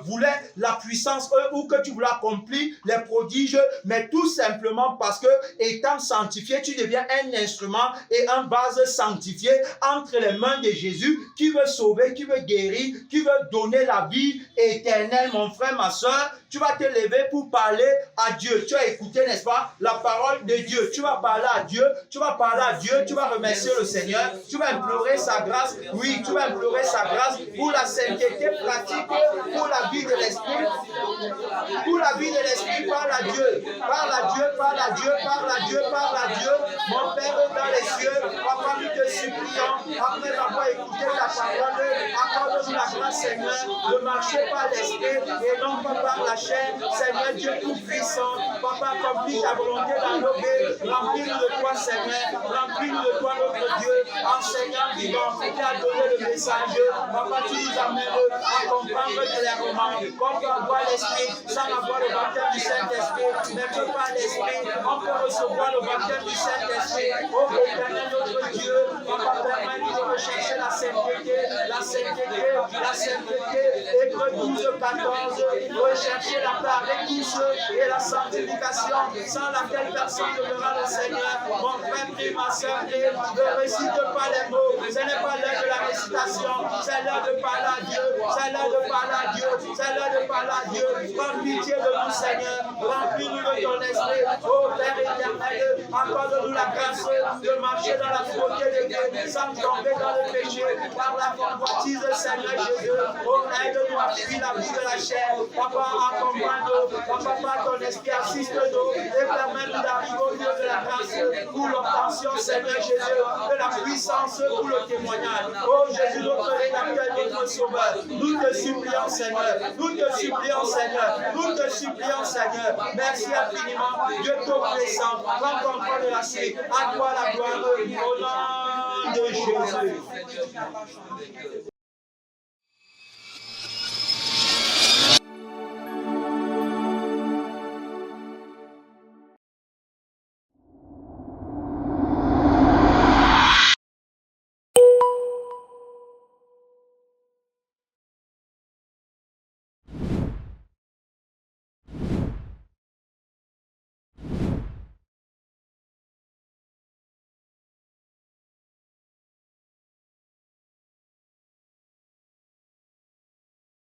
voulais la puissance ou que tu voulais accomplir les prodiges, mais tout simplement parce que, étant sanctifié, tu deviens un instrument et un vase sanctifié entre les mains de Jésus qui veut sauver, qui veut guérir, qui veut donner la vie éternelle. Mon frère, ma soeur, tu vas te lever pour parler à Dieu. Tu as écouté, n'est-ce pas, la parole de Dieu. Tu vas parler à Dieu, tu vas parler à Dieu, tu vas remercier le Seigneur, tu vas implorer sa grâce. Oui, tu vas implorer sa grâce pour la sainteté pratique, pour la vie de l'esprit, pour la vie de l'esprit. Parle à Dieu, parle à Dieu, parle à Dieu, parle à Dieu, parle à Dieu. Mon Père dans les cieux, papa, nous te supplions, après avoir écouté ta parole, accorde-nous la grâce, Seigneur, de marcher par l'esprit et non pas par la chair. Seigneur Dieu tout-puissant, papa, accomplis ta volonté dans nos vies, remplis-nous de toi, Seigneur, remplis-nous de toi, notre Dieu, enseignant vivant, qui a donné le message. Papa, tu nous amènes à comprendre clairement, comme par voie l'esprit, sans avoir le baptême du Saint-Esprit, mais que par l'esprit, on peut recevoir le baptême du Saint-Esprit. Ô éternel notre Dieu, papa, permets-nous de rechercher la sainteté, la sainteté, la sainteté. Hébreux 12, 14, rechercher la paix avec tous et la sanctification, sans laquelle personne ne verra le Seigneur. Mon frère, prie, ma soeur, ne récite pas les mots, ce n'est pas l'heure de la récitation, c'est l'heure de parler à Dieu, c'est l'heure de parler à Dieu, c'est l'heure de parler à Dieu. Prends pitié de nous, Seigneur, remplis-nous de ton esprit. Ô Père éternel, accorde-nous la grâce de marcher dans la volonté de Dieu, sans tomber dans le péché, par la convoitise, Seigneur Jésus. Oh, aide-nous à fuir la vie de la chair. Papa, accompagne-nous. Papa, par ton esprit, assiste-nous et permets-nous d'arriver au lieu de la grâce pour l'obtention, Seigneur Jésus, de la puissance pour le témoignage. Oh Jésus, notre rédacteur, notre notre Sauveur. Nous te supplions, Seigneur. Nous te supplions, Seigneur. Nous te supplions, Seigneur. Merci infiniment. Dieu Tout-Puissant, prends contrôle de la suite. À toi la gloire au nom de Jésus.